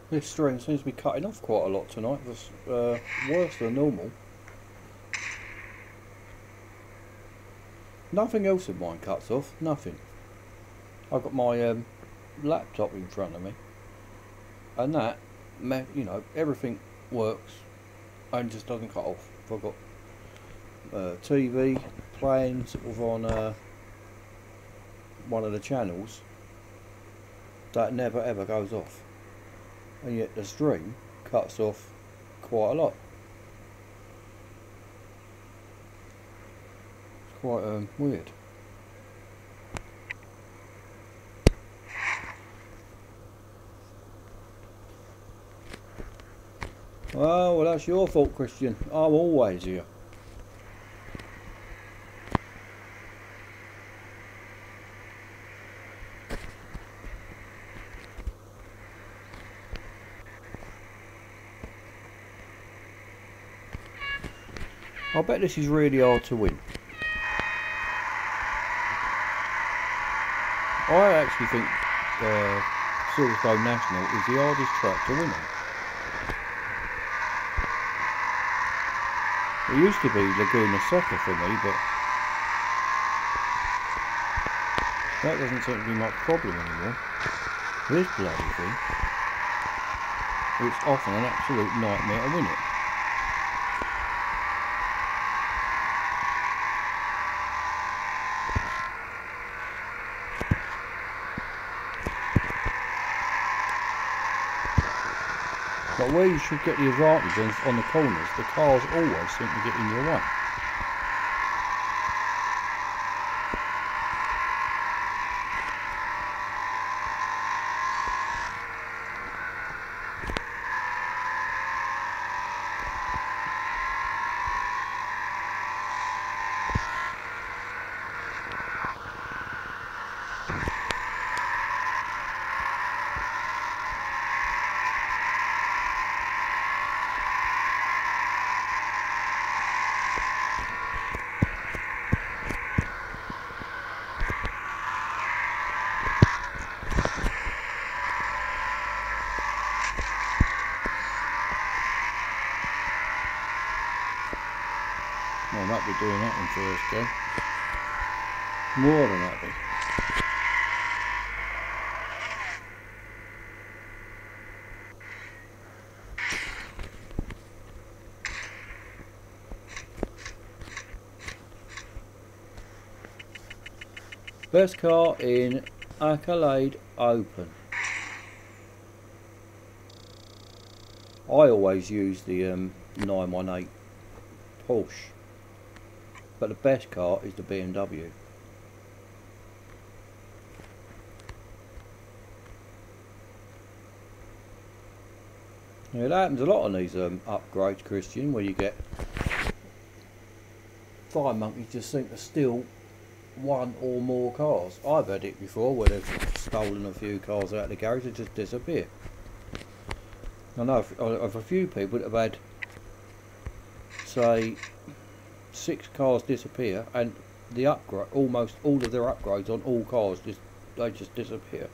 This string seems to be cutting off quite a lot tonight. It's worse than normal. Nothing else of mine cuts off. Nothing. I've got my laptop in front of me, and that, you know, everything works and just doesn't cut off. I've got TV playing sort of on one of the channels that never ever goes off, and yet the string cuts off quite a lot. It's quite weird. Oh, well, that's your fault, Christian. I'm always here. I bet this is really hard to win. I actually think Silverstone National is the hardest track to win on. It used to be Laguna Seca for me, but that doesn't seem to be much problem anymore. This bloody thing, it's often an absolute nightmare to win it. But where you should get the advantage on the corners, the cars always seem to get in your way. Well, I might be doing that one first, go. More than happy. Best car in Accolade Open. I always use the 918 Porsche, but the best car is the BMW. Yeah, it happens a lot on these upgrades, Christian, where you get fire monkeys just seem to steal one or more cars. I've had it before where they've stolen a few cars out of the garage and just disappear. I know of a few people that have had, say, 6 cars disappear, and the upgrade, almost all of their upgrades on all cars, they just disappear.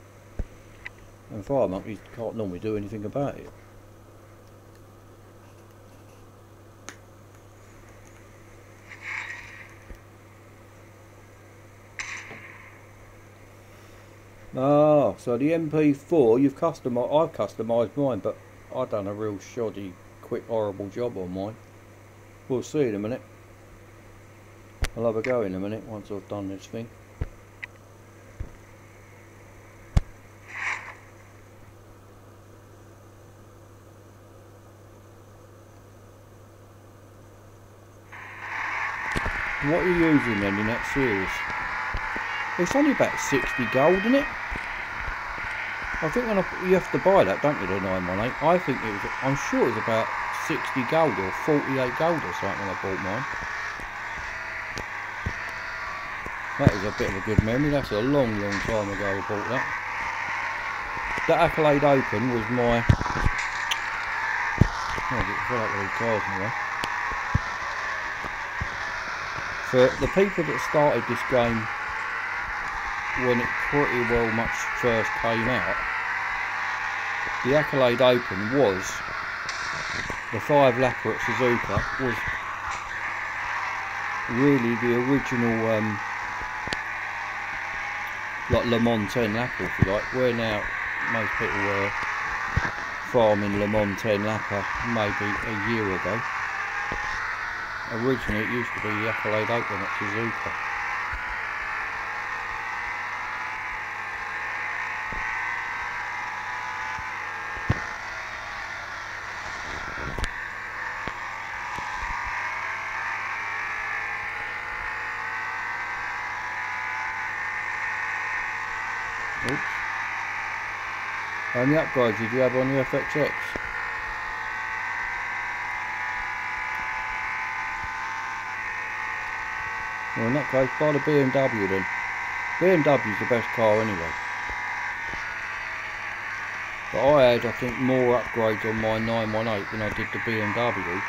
And fire monkeys can't normally do anything about it. Ah, so the MP4 you've customised. I've customised mine, but I've done a real shoddy, quick, horrible job on mine. We'll see in a minute. I'll have a go in a minute once I've done this thing. What are you using then in that series? It's only about 60 gold, isn't it? I think you have to buy that, don't you, the 918? I think it was, I'm sure it was about 60 gold or 48 gold or something when I bought mine. That is a bit of a good memory. That's a long time ago I bought that. That Accolade Open was my... Oh, I get fed up with these cars anyway. For the people that started this game when it pretty well much first came out, the Accolade Open was the 5 lapper at Suzuka was really the original like Le Mans 10 lapper, if you like, where now most people were farming Le Mans 10 lapper maybe a year ago. Originally it used to be the Accolade Open at Suzuka. Oops. How many upgrades did you have on your FXX? Well, in that case, buy the BMW then. BMW's the best car anyway. But I had, I think, more upgrades on my 918 than I did the BMW.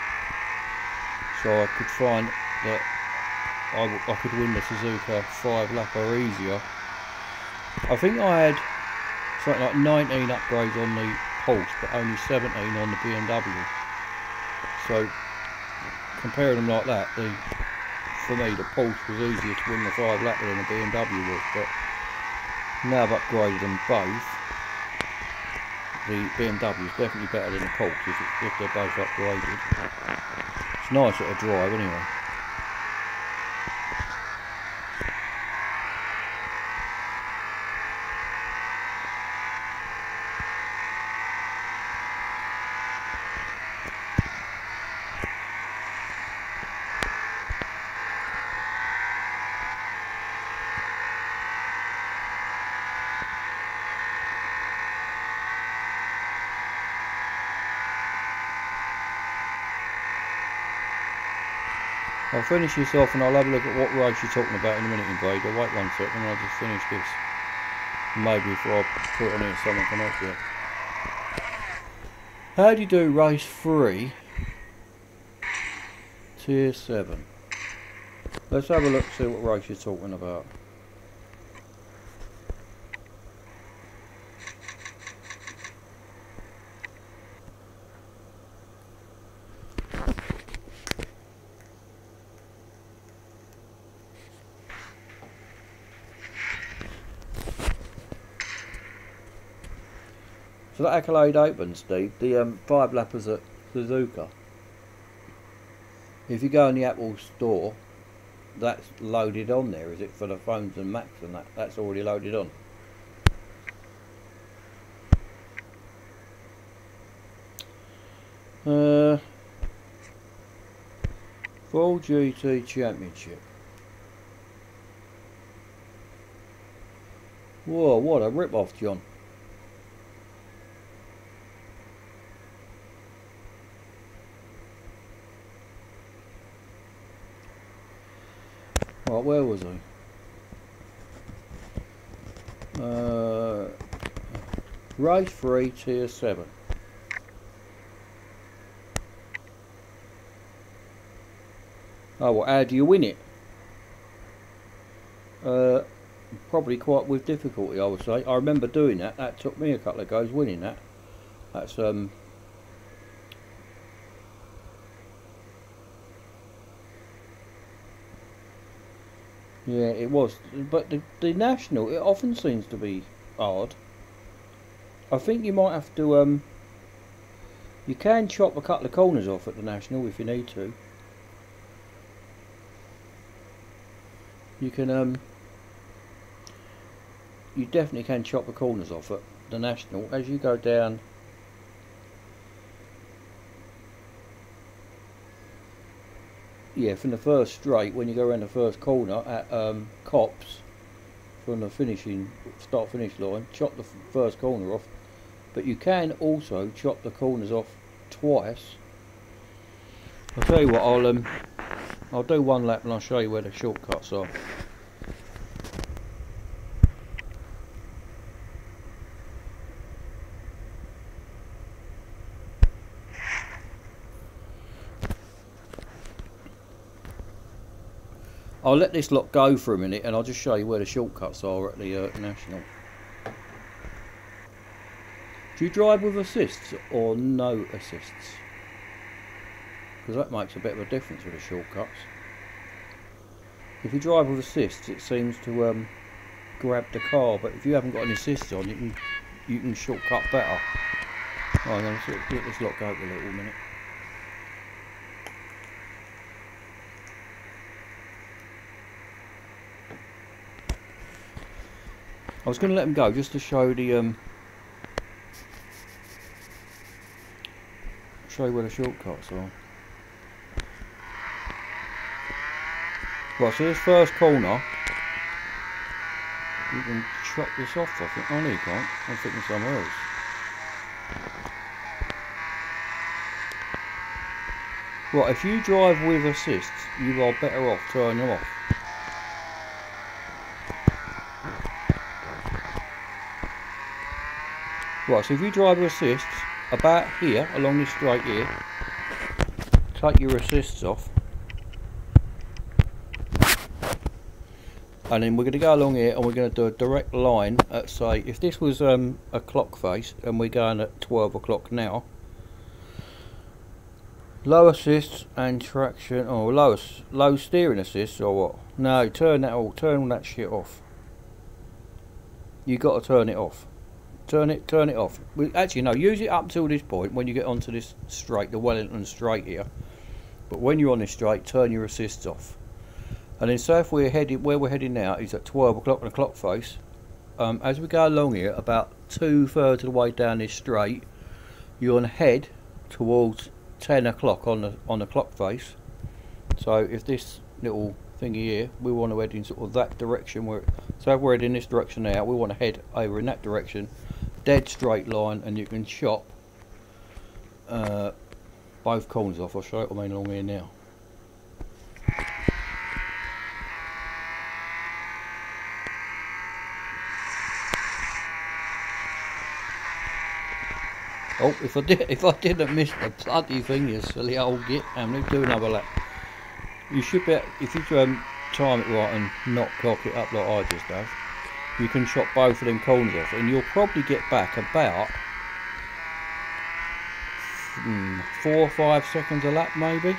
So I could find that I could win the Suzuka 5 lapper easier. I think I had something like 19 upgrades on the Pulse, but only 17 on the BMW. So comparing them like that, for me the Pulse was easier to win the 5 lapper than the BMW was. But now I've upgraded them both, the BMW is definitely better than the Pulse if they're both upgraded. It's nice at a drive anyway. I'll finish this off and I'll have a look at what race you're talking about in a minute, Invader. Wait 1 second, I'll just finish this. Maybe before I put on here someone can help you. How do you do race 3, tier 7? Let's have a look, see what race you're talking about. So that Accolade Open, Steve, the 5 lappers at Suzuka, if you go in the Apple store, that's loaded on there, is it, for the phones and Macs and that? That's already loaded on. Full GT Championship. Whoa, what a rip-off, John. Right, where was I? Race 3, tier 7. Oh, well, how do you win it? Probably quite with difficulty, I would say. I remember doing that. That took me a couple of goes winning that. That's yeah, it was. But the national, it often seems to be hard. I think you might have to you can chop a couple of corners off at the national if you need to. You can you definitely can chop the corners off at the national as you go down. Yeah, from the first straight, when you go around the first corner at Cops, from the start finish line, chop the first corner off. But you can also chop the corners off twice. I'll tell you what, I'll do 1 lap and I'll show you where the shortcuts are. I'll let this lot go for a minute and I'll just show you where the shortcuts are at the National. Do you drive with assists or no assists? Because that makes a bit of a difference with the shortcuts. If you drive with assists, it seems to grab the car, but if you haven't got any assists on, you can shortcut better. Oh, I'm going to let this lock go for a little minute. I was going to let them go just to show the show you where the shortcuts are. Right, so this first corner, you can chop this off, I think. Oh no, you can't. I'm thinking somewhere else. Right, if you drive with assists, you are better off turning them off. Right, so if you drive with assists, about here, along this straight here, take your assists off. And then we're going to go along here and we're going to do a direct line at, say, if this was a clock face and we're going at 12 o'clock now, low assists and traction, or low steering assists, or what? No, turn all that shit off. You got to turn it off. Turn it off. Actually, no, use it up till this point when you get onto this straight, the Wellington straight here. But when you're on this straight, turn your assists off. And then, so if we're heading where we're heading now is at 12 o'clock on the clock face. As we go along here, about 2/3 of the way down this straight, you're going to head towards 10 o'clock on the clock face. So if this little thingy here, we want to head in sort of that direction. So if we're heading this direction now, we want to head over in that direction, dead straight line, and you can chop both corners off. I'll show you what I mean along here now. Oh, if I didn't miss the bloody thing, you silly old git, and let's do another lap. You should be, if you time it right and not cock it up like I just have, you can chop both of them corners off, and you'll probably get back about 4 or 5 seconds a lap, maybe.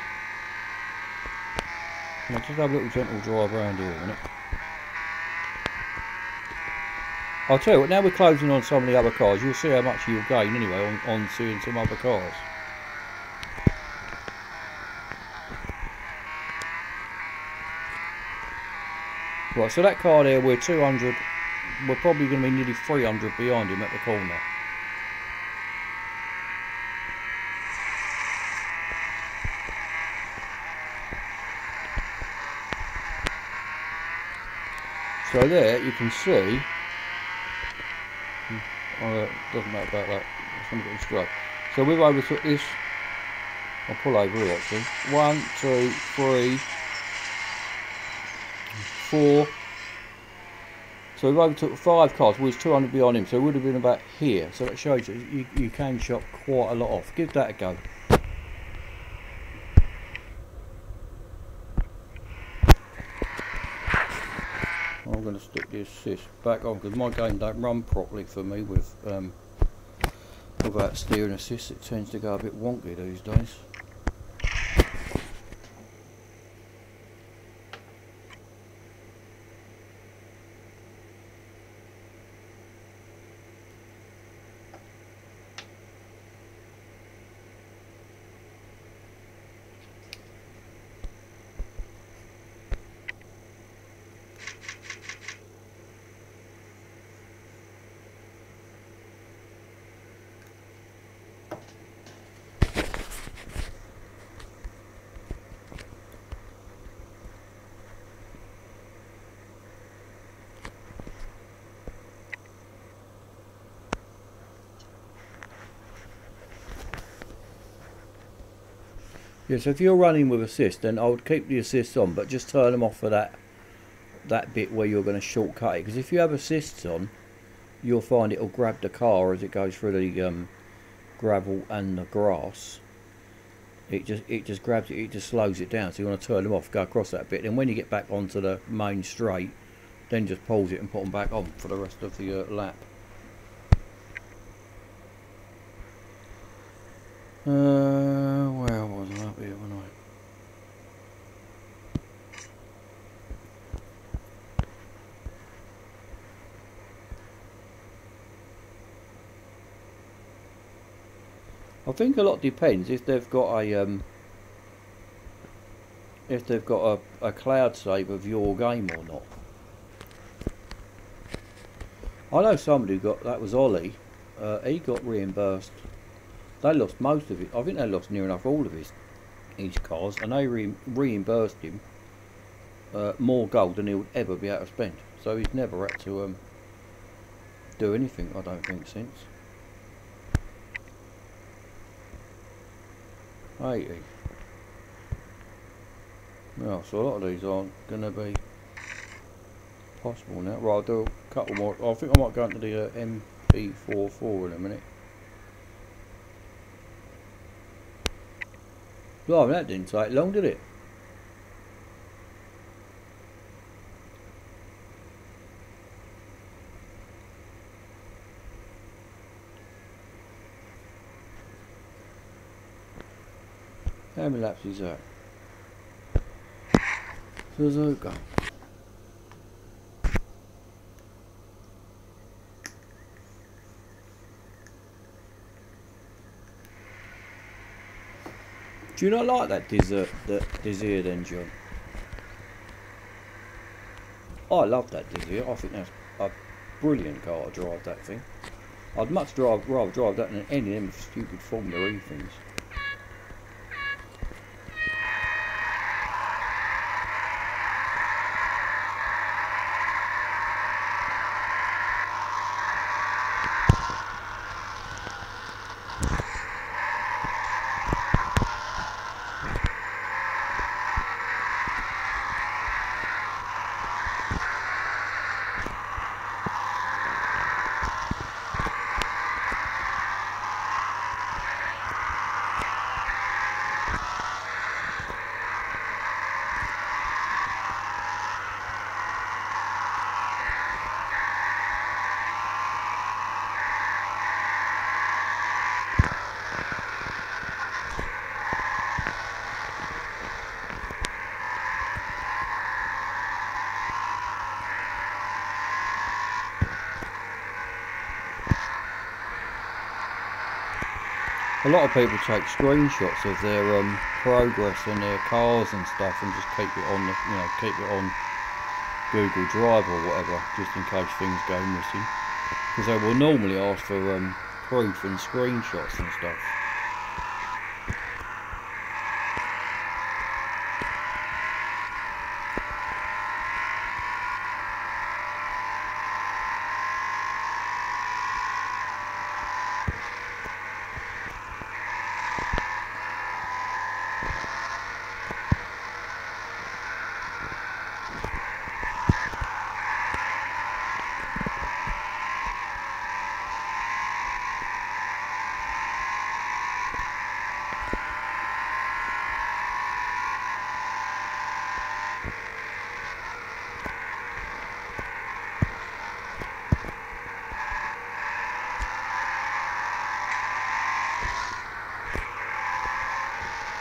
I'll just have a little gentle drive around here a minute. I'll tell you what, now we're closing on some of the other cars, you'll see how much you'll gain anyway on seeing some other cars. Right, so that car there, we're 200, we're probably going to be nearly 300 behind him at the corner. So there, you can see, doesn't matter about that, just want to get it straight. So we've overtook this, I'll pull over here actually, 1, 2, 3, 4, so we've overtook 5 cars, we was 200 behind him, so it would have been about here, so that shows you can chop quite a lot off. Give that a go. I'm going to stick the assist back on because my game don't run properly for me without steering assist. It tends to go a bit wonky these days. Yeah, so if you're running with assist, then I would keep the assists on, but just turn them off for that bit where you're going to shortcut it. Because if you have assists on, you'll find it'll grab the car as it goes through the gravel and the grass. It just grabs it, it just slows it down. So you want to turn them off, go across that bit, and when you get back onto the main straight, then just pause it and put them back on for the rest of the lap. Where was I up here when I think a lot depends if they've got a cloud save of your game or not. I know somebody who got, that was Ollie, he got reimbursed. They lost most of it. I think they lost near enough all of his cars, and they reimbursed him more gold than he would ever be able to spend. So he's never had to do anything, I don't think, since. 80. Well, so a lot of these aren't going to be possible now. Right, I'll do a couple more. I think I might go into the MP44 in a minute. Blimey, that didn't take long, did it? How many laps is that? Suzuka. Do you not like that Desire then, John? I love that Desire. I think that's a brilliant car to drive, that thing. I'd much rather drive that than any of them stupid Formula E things. A lot of people take screenshots of their progress on their cars and stuff, and just keep it on keep it on Google Drive or whatever, just in case things go missing. Because they will normally ask for proof and screenshots and stuff.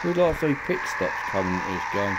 We'd like to see pit stops coming into this game.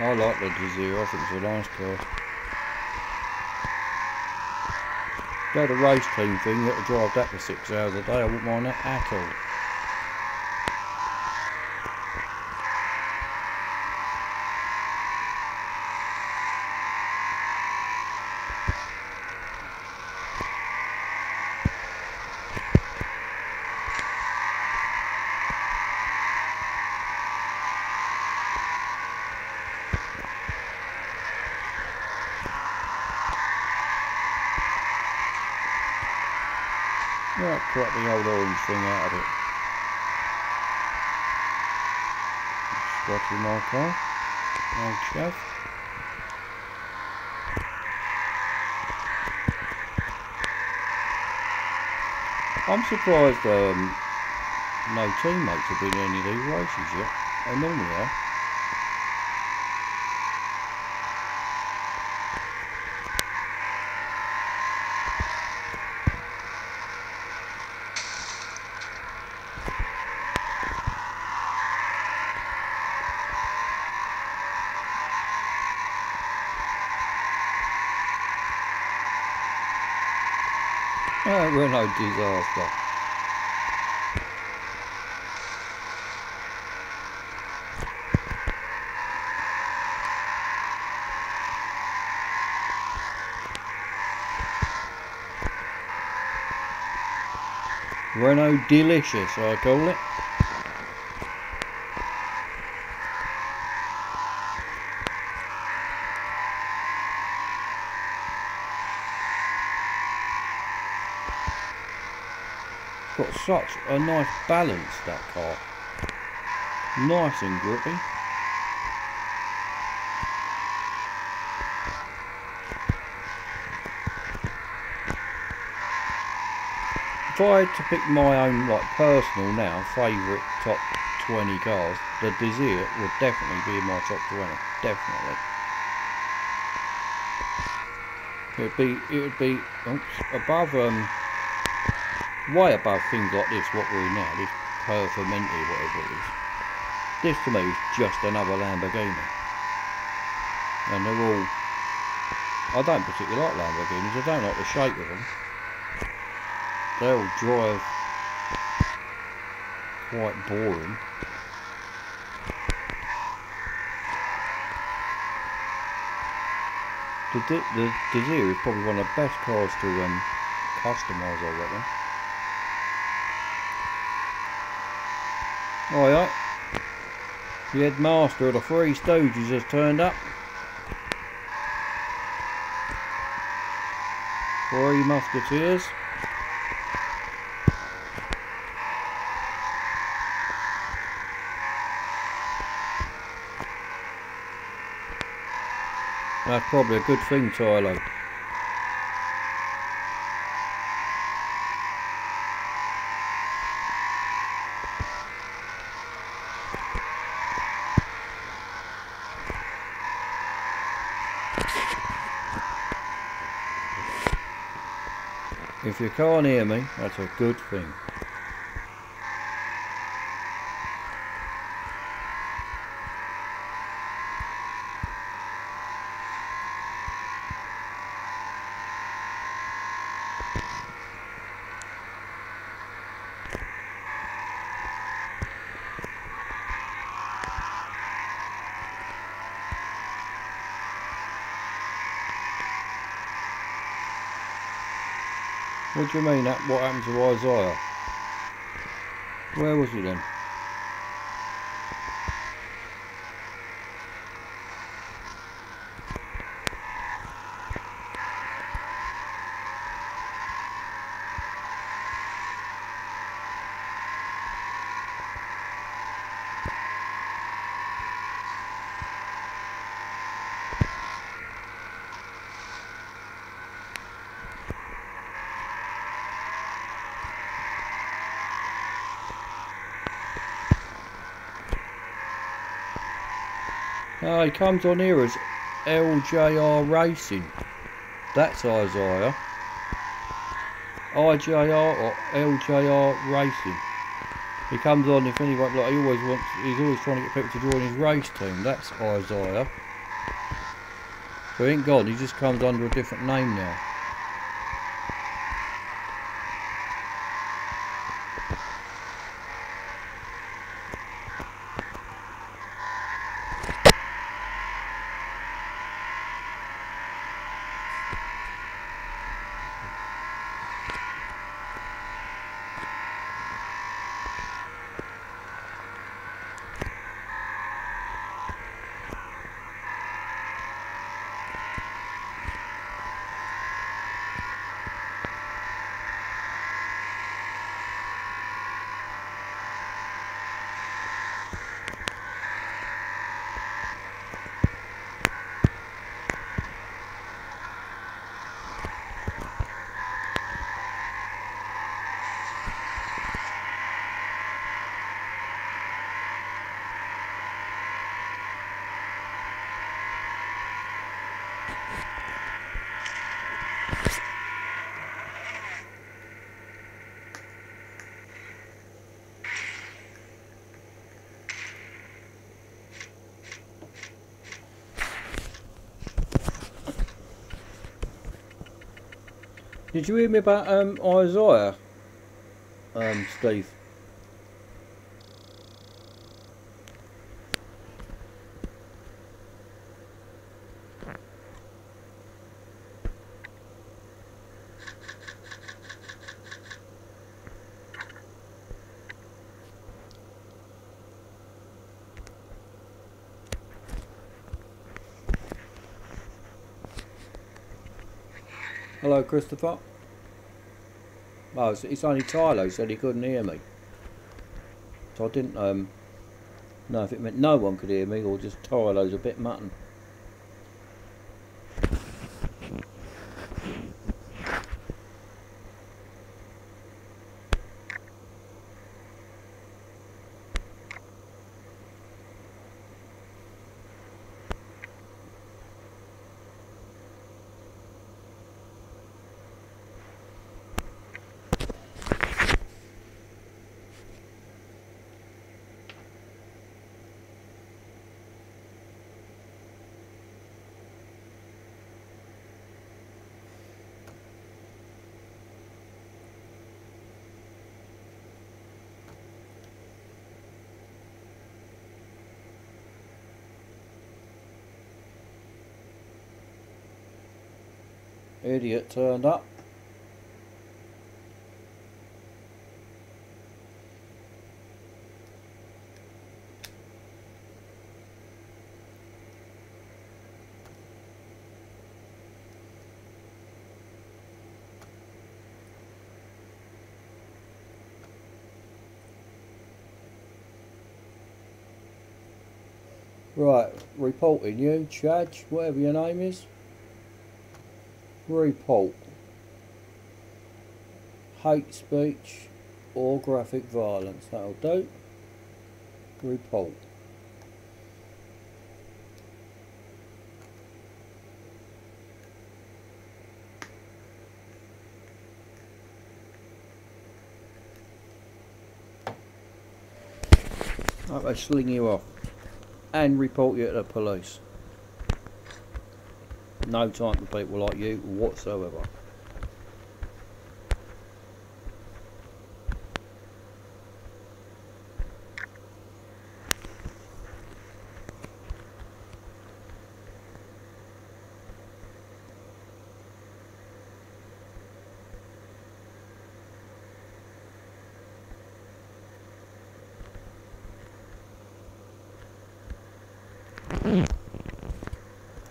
I like the Desire, I think it's a nice car. If you had a race team thing, you had to drive that for 6 hours a day, I wouldn't mind that at all. Right, crack the old orange thing out of it. Scratching my car. Old chaff. I'm surprised no teammates have been in any of these races yet. They normally are. We're no disaster. Renault Delicious, I call it. Got such a nice balance, that car. Nice and grippy. If I had to pick my own, like, personal now favourite top 20 cars, the Desire would definitely be in my top 20. Definitely. It would be above way above things like this, what we're in now, this Performante, whatever it is. This to me is just another Lamborghini. And they're all, I don't particularly like Lamborghinis, I don't like the shape of them. They all drive quite boring. The Desire is probably one of the best cars to customise, I reckon. Alright, the headmaster of the Three Stooges has turned up. Three Musketeers. That's probably a good thing, Tylo. If you can't hear me, that's a good thing. What do you mean, that what happened to Isaiah? Where was he then? Oh, he comes on here as LJR Racing. That's Isaiah. IJR or LJR Racing. He comes on if anyone, like, he's always trying to get people to join his race team. That's Isaiah. So he ain't gone, he just comes under a different name now. Did you hear me about Isaiah, Steve? Hello, Christopher. Oh, it's only Tylo said he couldn't hear me. So I didn't know if it meant no one could hear me or just Tylo's a bit mutton. Idiot turned up. Right, reporting you, Chad, whatever your name is. Report. Hate speech or graphic violence, that'll do. Report. I'll sling you off and report you to the police. No time for people like you whatsoever.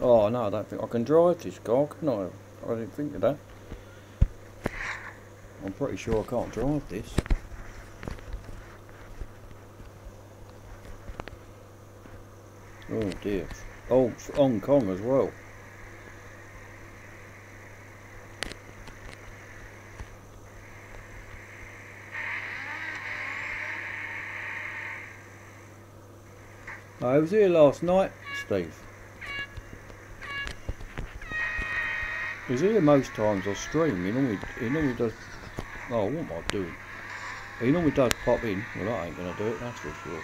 Oh no, I don't think I can drive this car, can I? I didn't think of that. I'm pretty sure I can't drive this. Oh dear. Oh, it's Hong Kong as well. I was here last night, Steve. He's here most times I stream. He normally does. Oh, what am I doing? He normally does pop in. Well, that ain't gonna do it, that's for sure.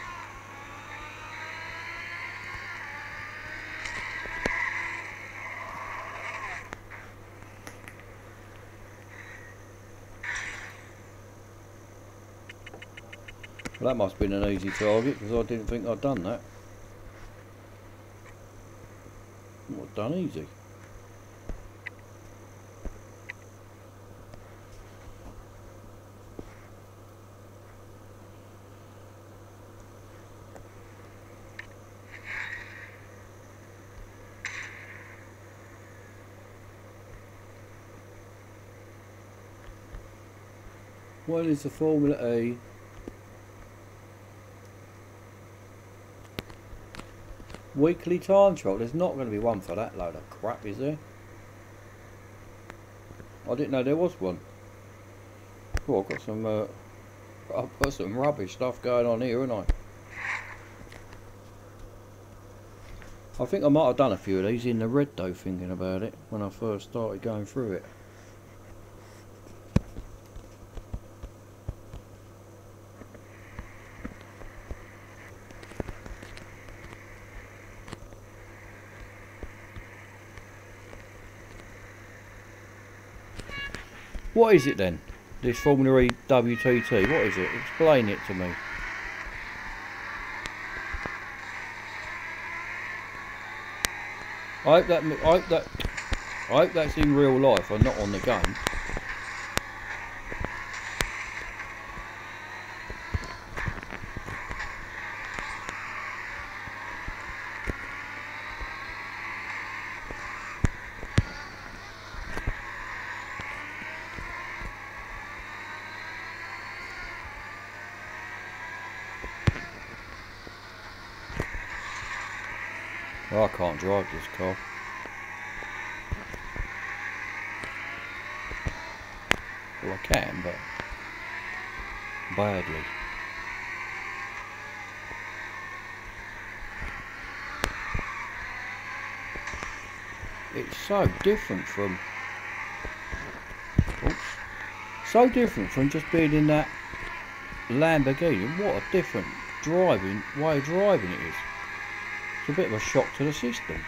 Well, that must have been an easy target because I didn't think I'd done that. What, done easy? When is the Formula E? Weekly time trial? There's not going to be one for that load of crap, is there? I didn't know there was one. Well, I've got some rubbish stuff going on here, haven't I? I think I might have done a few of these in the red though, thinking about it, when I first started going through it. What is it then? This Formula E WTT, what is it? Explain it to me. I hope that's in real life and not on the game. Well, I can't drive this car. Well, I can, but badly. It's so different from... Oops. So different from just being in that Lamborghini. What a different way of driving it is. It's a bit of a shock to the system.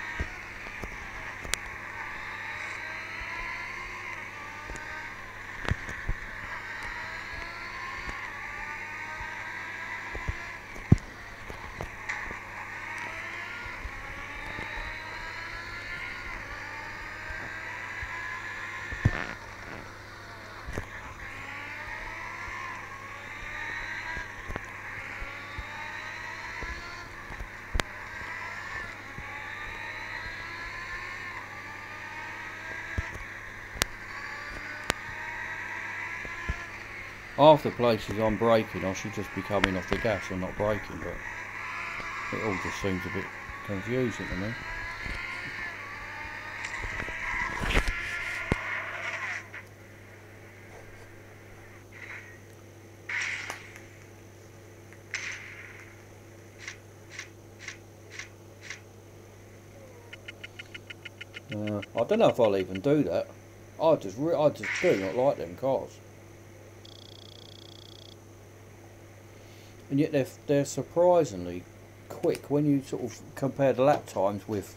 Half the places I'm braking, I should just be coming off the gas and not braking, but it all just seems a bit confusing to me. I don't know if I'll even do that. I just do not like them cars. And yet they're surprisingly quick when you sort of compare the lap times with,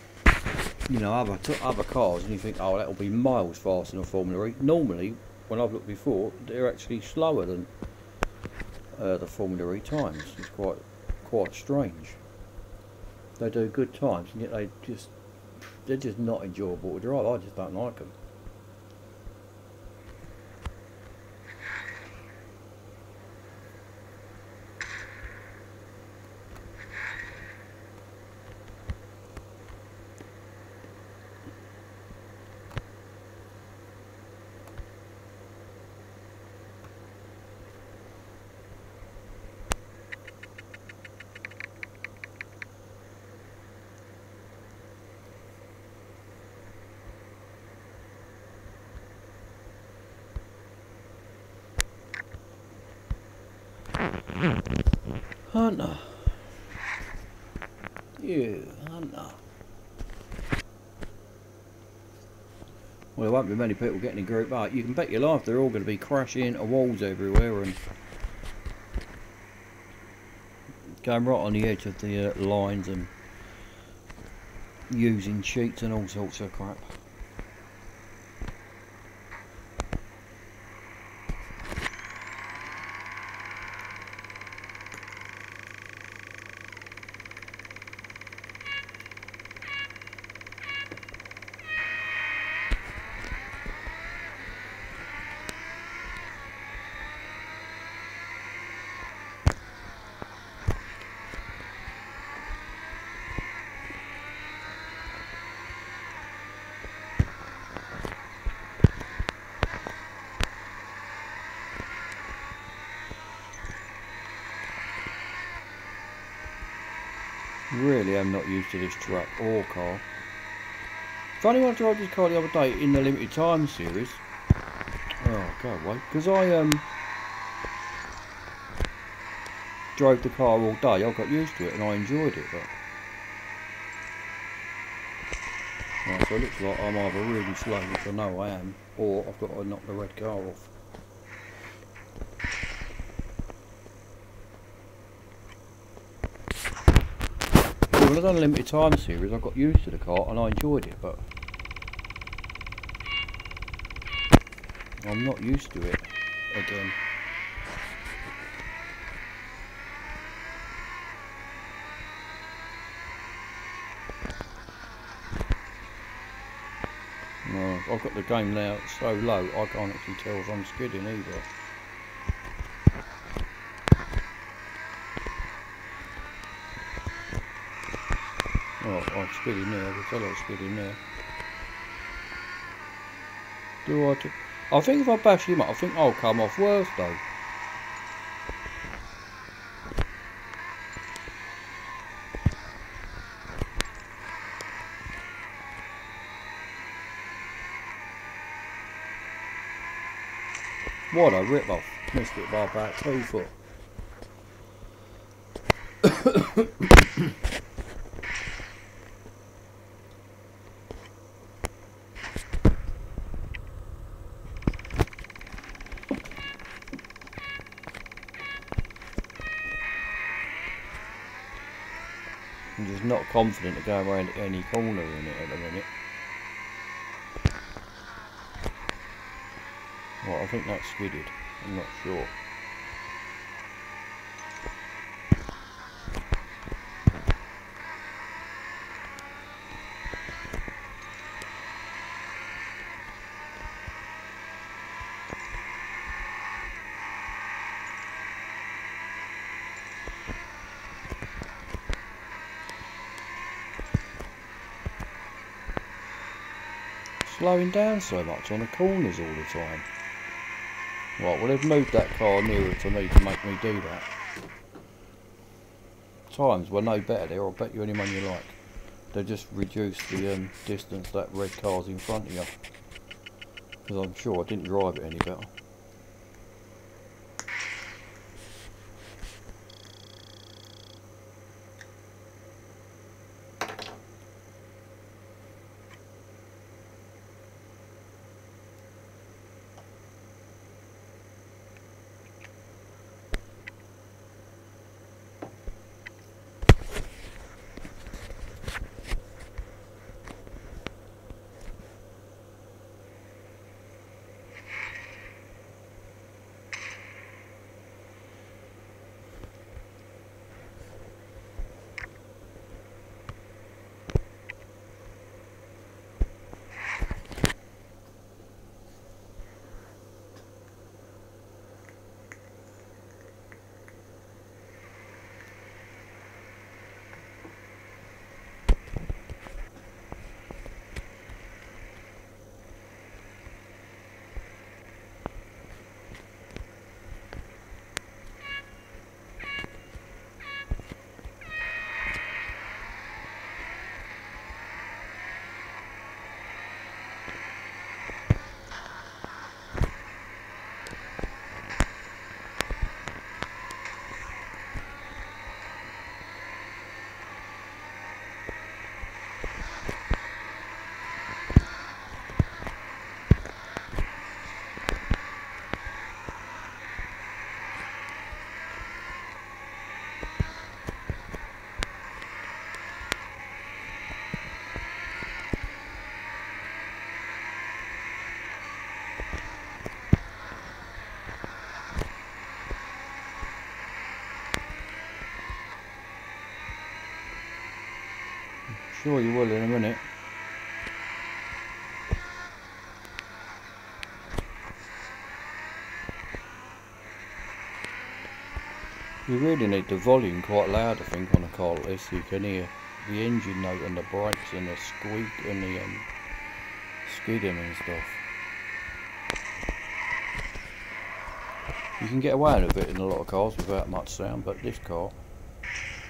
you know, other cars, and you think, oh, that'll be miles faster than a Formula E. Normally, when I've looked before, they're actually slower than the Formula E times. It's quite strange. They do good times, and yet they're just not enjoyable to drive. I just don't like them. Hunter. You, Hunter. Well, there won't be many people getting in Group A. You can bet your life they're all going to be crashing into walls everywhere and going right on the edge of the lines and using cheats and all sorts of crap. Really am not used to this truck or car. Funny when I drove this car the other day in the limited time series. Oh, go away. Because I drove the car all day, I got used to it and I enjoyed it. But right, so it looks like I'm either really slow, which I know I am, or I've got to knock the red car off. When I've done a limited time series, I got used to the car and I enjoyed it, but I'm not used to it again. No, I've got the game now so low I can't actually tell if I'm skidding either. Oh, I'm skidding there, I can tell I'm skidding there. I think if I bash him up, I think I'll come off worse though. What a rip off. Missed it by about 2 foot. I'm just not confident to go around any corner in it at the minute. Well, I think that's skidded. I'm not sure. Slowing down so much on the corners all the time. Right, well they've moved that car nearer to me to make me do that. Times were no better there, I'll bet you any money you like. They just reduced the distance that red car's in front of you. Because I'm sure I didn't drive it any better. Sure you will in a minute. You really need the volume quite loud, I think, on a car like this so you can hear the engine note and the brakes and the squeak and the skidding and stuff. You can get away with it in a lot of cars without much sound, but this car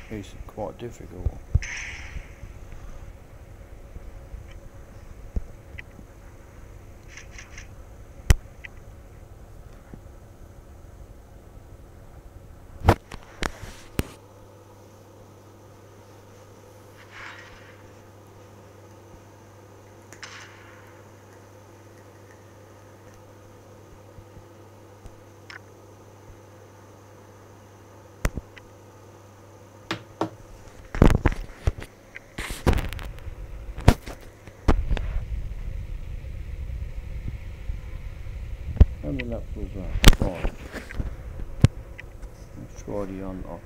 is quite difficult. How many laps was that? 5. Let's try the hunter.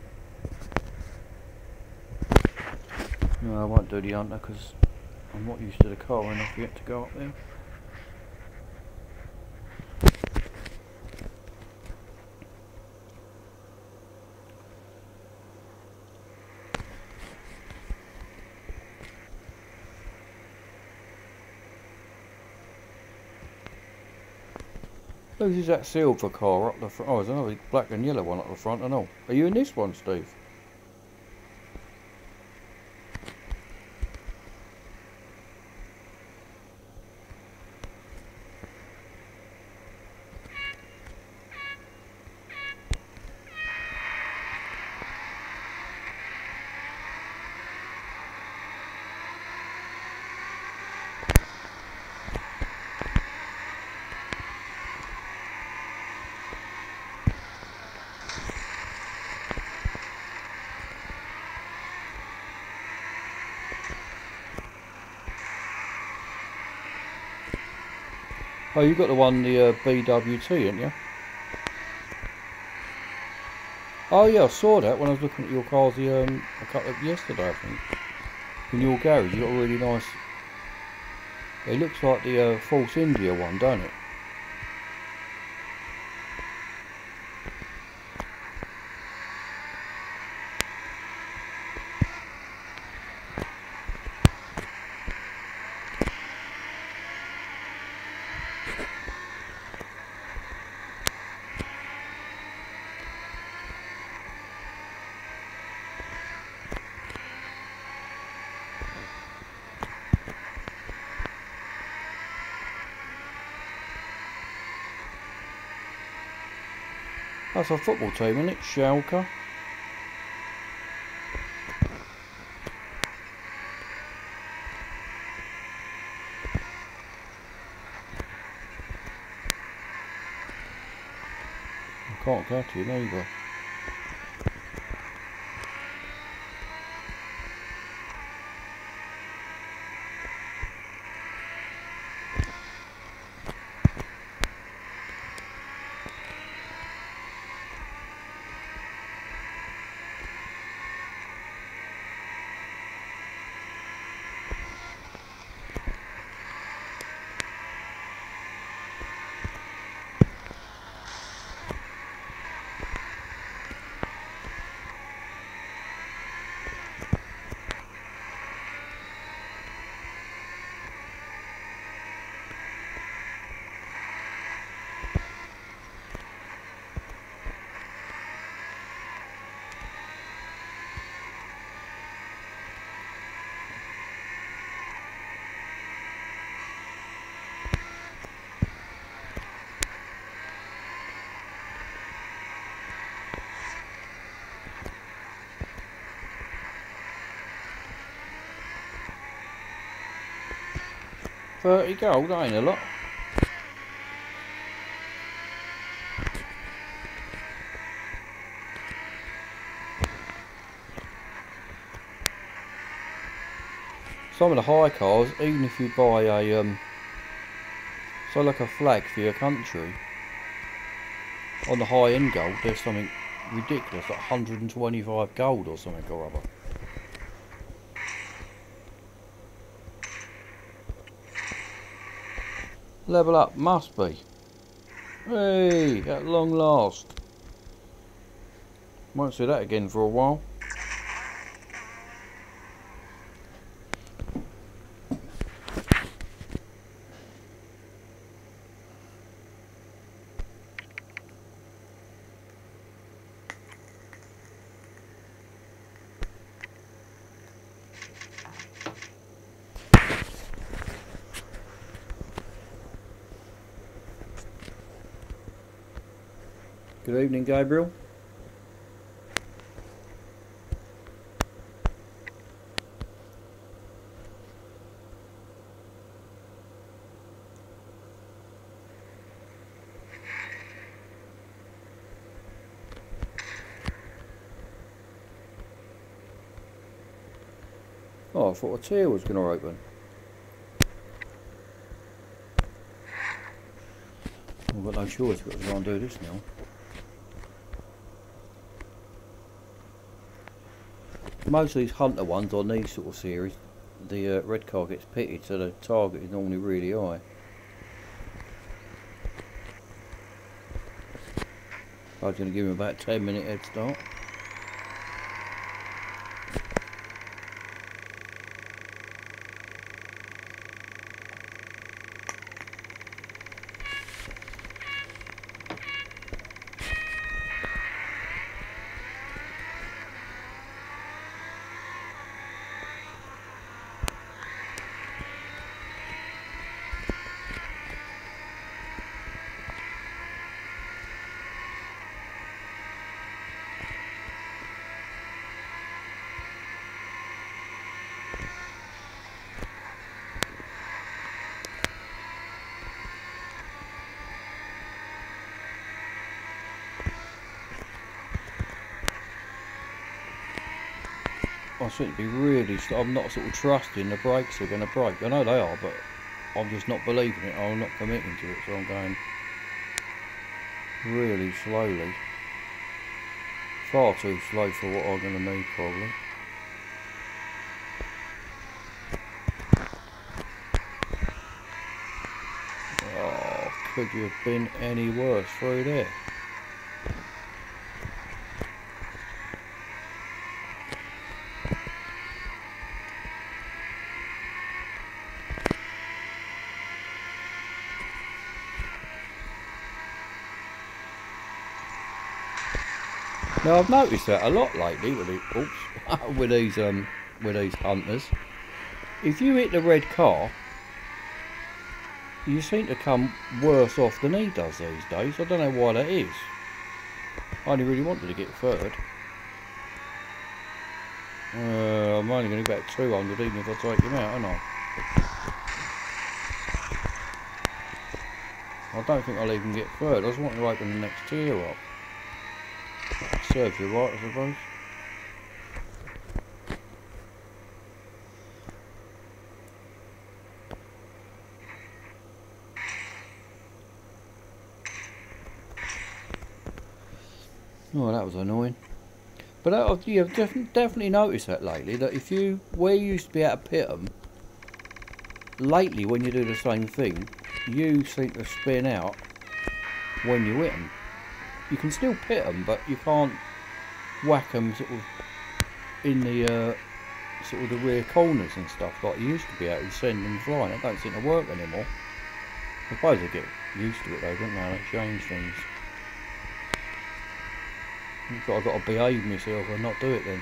No, I won't do the hunter because I'm not used to the car enough yet to go up there. Whose is that silver car up the front? Oh, there's another black and yellow one up the front and all. Are you in this one, Steve? Oh, you got the one, the BWT, didn't you? Oh yeah, I saw that when I was looking at your cars yesterday, I think. In your garage, you got a really nice. It looks like the Force India one, don't it? That's a football team, isn't it? Schalke. I can't catch it either. $30 gold, that ain't a lot. Some of the high cars, even if you buy a so like a flag for your country, on the high end gold, there's something ridiculous, like 125 gold or something or other. Level up, must be. Hey, at long last. Won't see that again for a while. Good evening, Gabriel. Oh, I thought a tier was going to open. I've got no choice but to go and do this now. Most of these hunter ones on these sort of series, the red car gets pitted, so the target is normally really high. I was going to give him about 10-minute head start. I seem to be really, I'm not sort of trusting the brakes are going to brake. I know they are, but I'm just not believing it. I'm not committing to it, so I'm going really slowly. Far too slow for what I'm going to need, probably. Oh, could you have been any worse through there? Now I've noticed that a lot lately with with these hunters. If you hit the red car, you seem to come worse off than he does these days. I don't know why that is. I only really wanted to get third. I'm only going to get 200 even if I take him out, aren't I? I don't think I'll even get third. I just want to open the next tier up. Serves you right, I suppose. Oh, that was annoying. But you've definitely noticed that lately, that where you used to be able to pit them, lately when you do the same thing, you seem to spin out when you hit them. You can still pit them, but you can't whack them sort of in the sort of the rear corners and stuff like you used to be able to send them flying. It don't seem to work anymore. I suppose they get used to it though, don't they? They change things. I've got to behave myself and not do it then.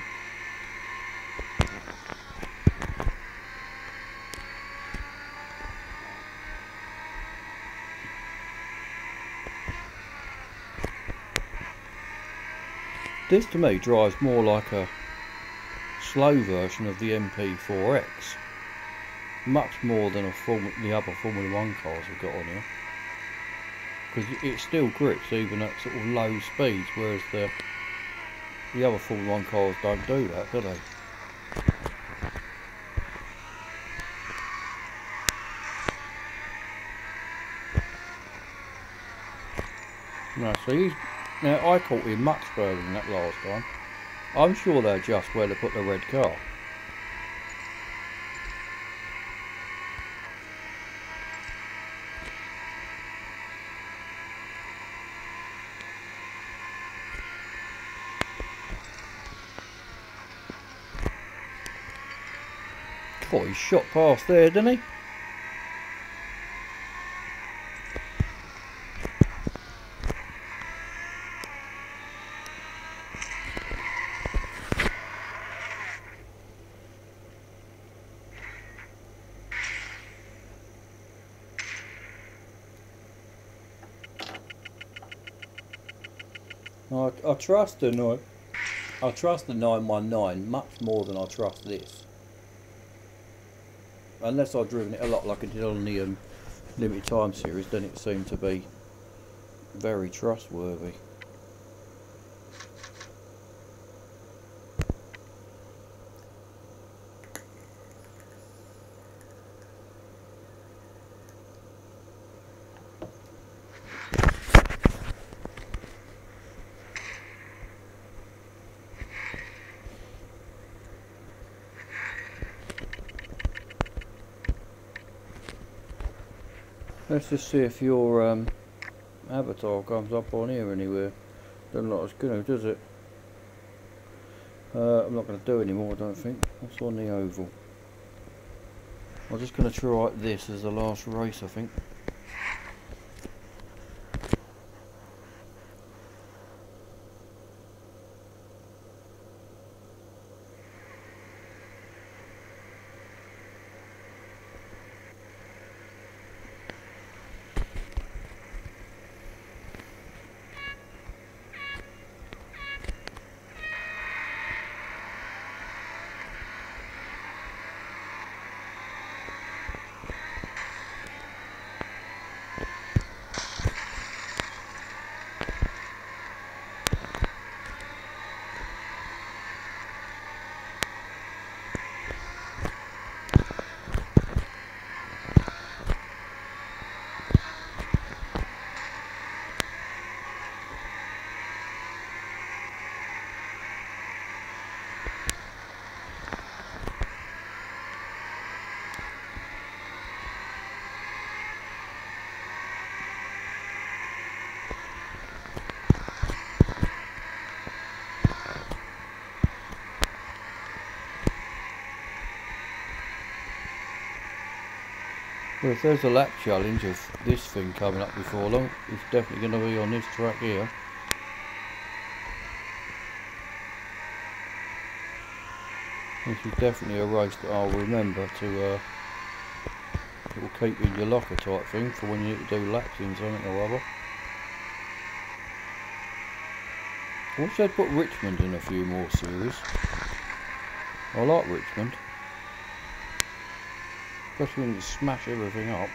This to me drives more like a slow version of the MP4X. Much more than the other Formula 1 cars we've got on here. Because it still grips even at sort of low speeds, whereas the other Formula 1 cars don't do that, do they? No, see, now I caught him much further than that last time. I'm sure they're just where they put the red car. Oh, he shot past there, didn't he? I trust the 919 much more than I trust this. Unless I've driven it a lot like I did on the limited time series, then it seemed to be very trustworthy. Let's just see if your avatar comes up on here anywhere. Doesn't look as good, does it? I'm not going to do any more, I don't think. What's on the oval? I'm just going to try this as the last race, I think. Well, if there's a lap challenge of this thing coming up before long, it's definitely going to be on this track here. This is definitely a race that I'll remember to, it will keep in your locker type thing for when you need to do laps in something or other. I wish they'd put Richmond in a few more series. I like Richmond. Especially when you smash everything up.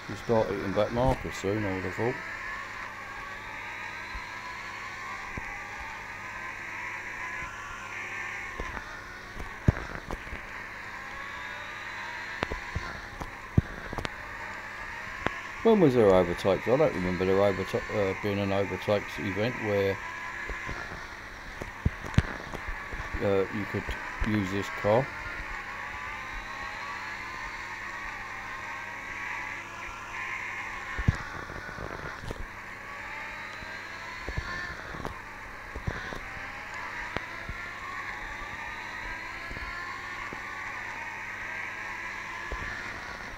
You start hitting back markers soon, I would have thought. When was there overtakes? I don't remember there being an overtakes event where you could use this car.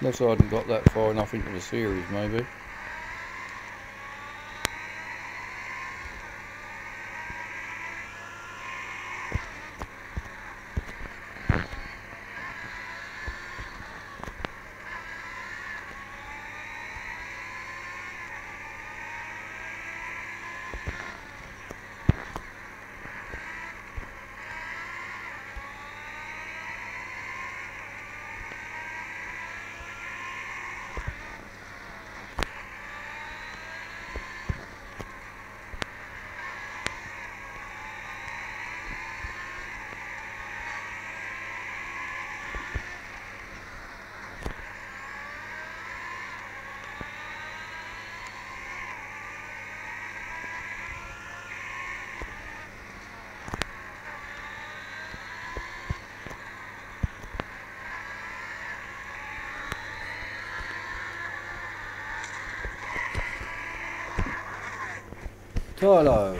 Unless I hadn't got that far enough into the series, maybe. Tylo,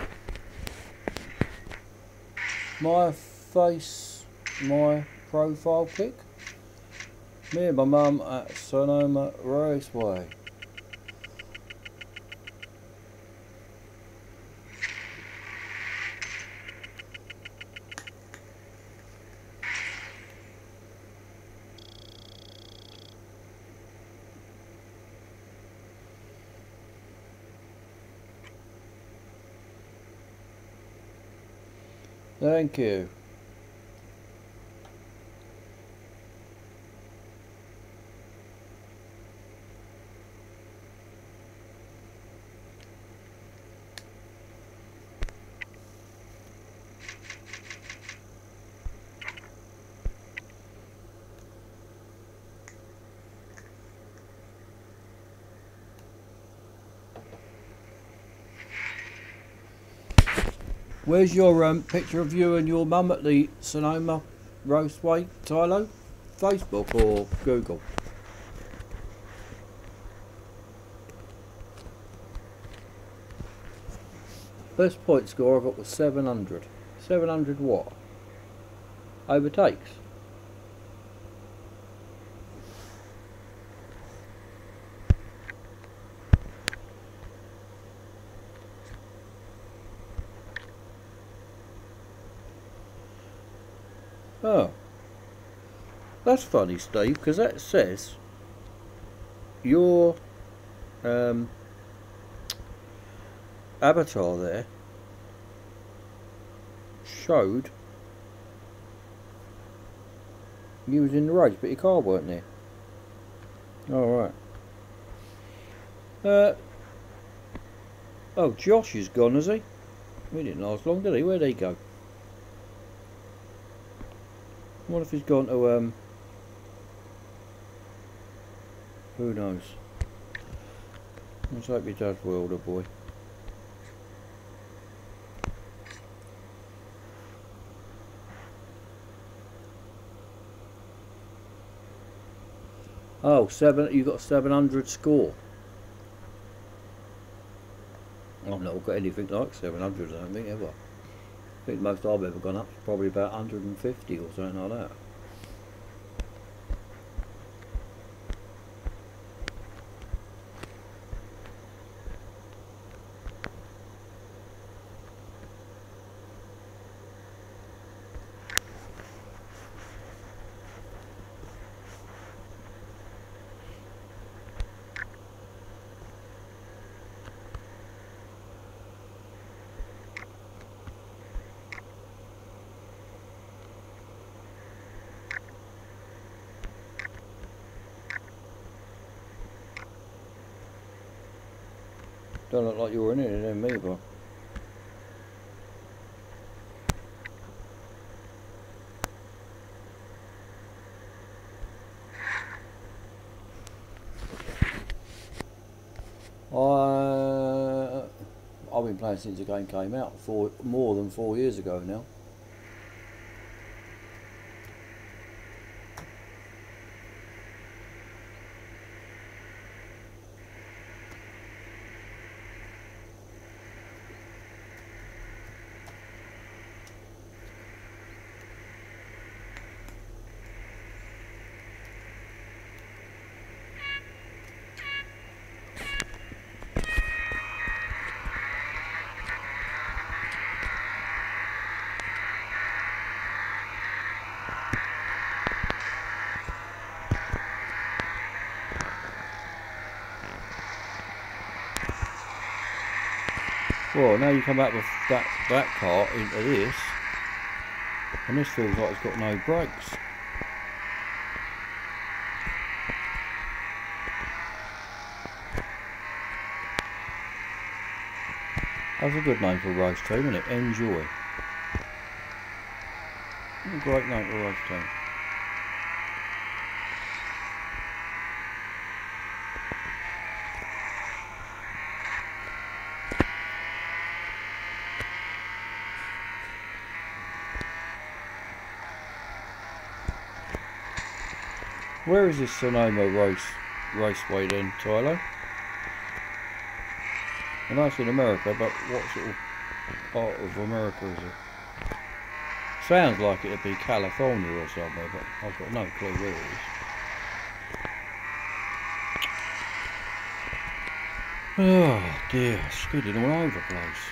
my face, my profile pic, me and my mum at Sonoma Raceway. Thank you. Where's your picture of you and your mum at the Sonoma Roastway, Tylo? Facebook or Google? Best point score I got was 700. 700 what? Overtakes. Oh. That's funny, Steve, because that says your avatar there showed you was in the race, but your car weren't there. Alright. Oh, Josh is gone, has he? He didn't last long, did he? Where'd he go? I wonder if he's gone to, who knows? Let's hope he does well, the boy. Oh, you got 700 score. I've not got anything like 700, I don't think, ever. I think the most I've ever gone up is probably about 150 or something like that. Don't look like you're in it then, either. I've been playing since the game came out, more than 4 years ago now. Well, now you come back with that car into this, and this feels like it's got no brakes. That's a good name for a race team, isn't it? Enjoy. A great name for a race team. Where is this Sonoma raceway then, Tyler? I know it's in America, but what sort of part of America is it? Sounds like it'd be California or somewhere, but I've got no clue where it is. Oh dear, skidding all over the place.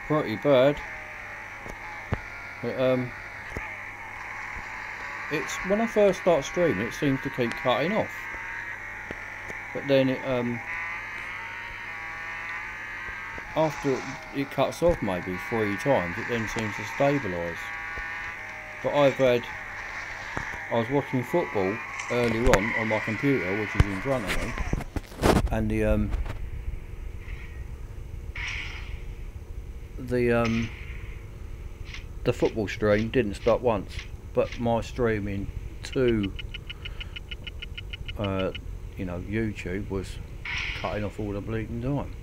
Pretty bad. It, it's when I first start streaming, it seems to keep cutting off, but then it after it cuts off maybe 3 times, it then seems to stabilise. But I was watching football earlier on my computer, which is in front of me, and the football stream didn't stop once, but my streaming to YouTube was cutting off all the bleeding time.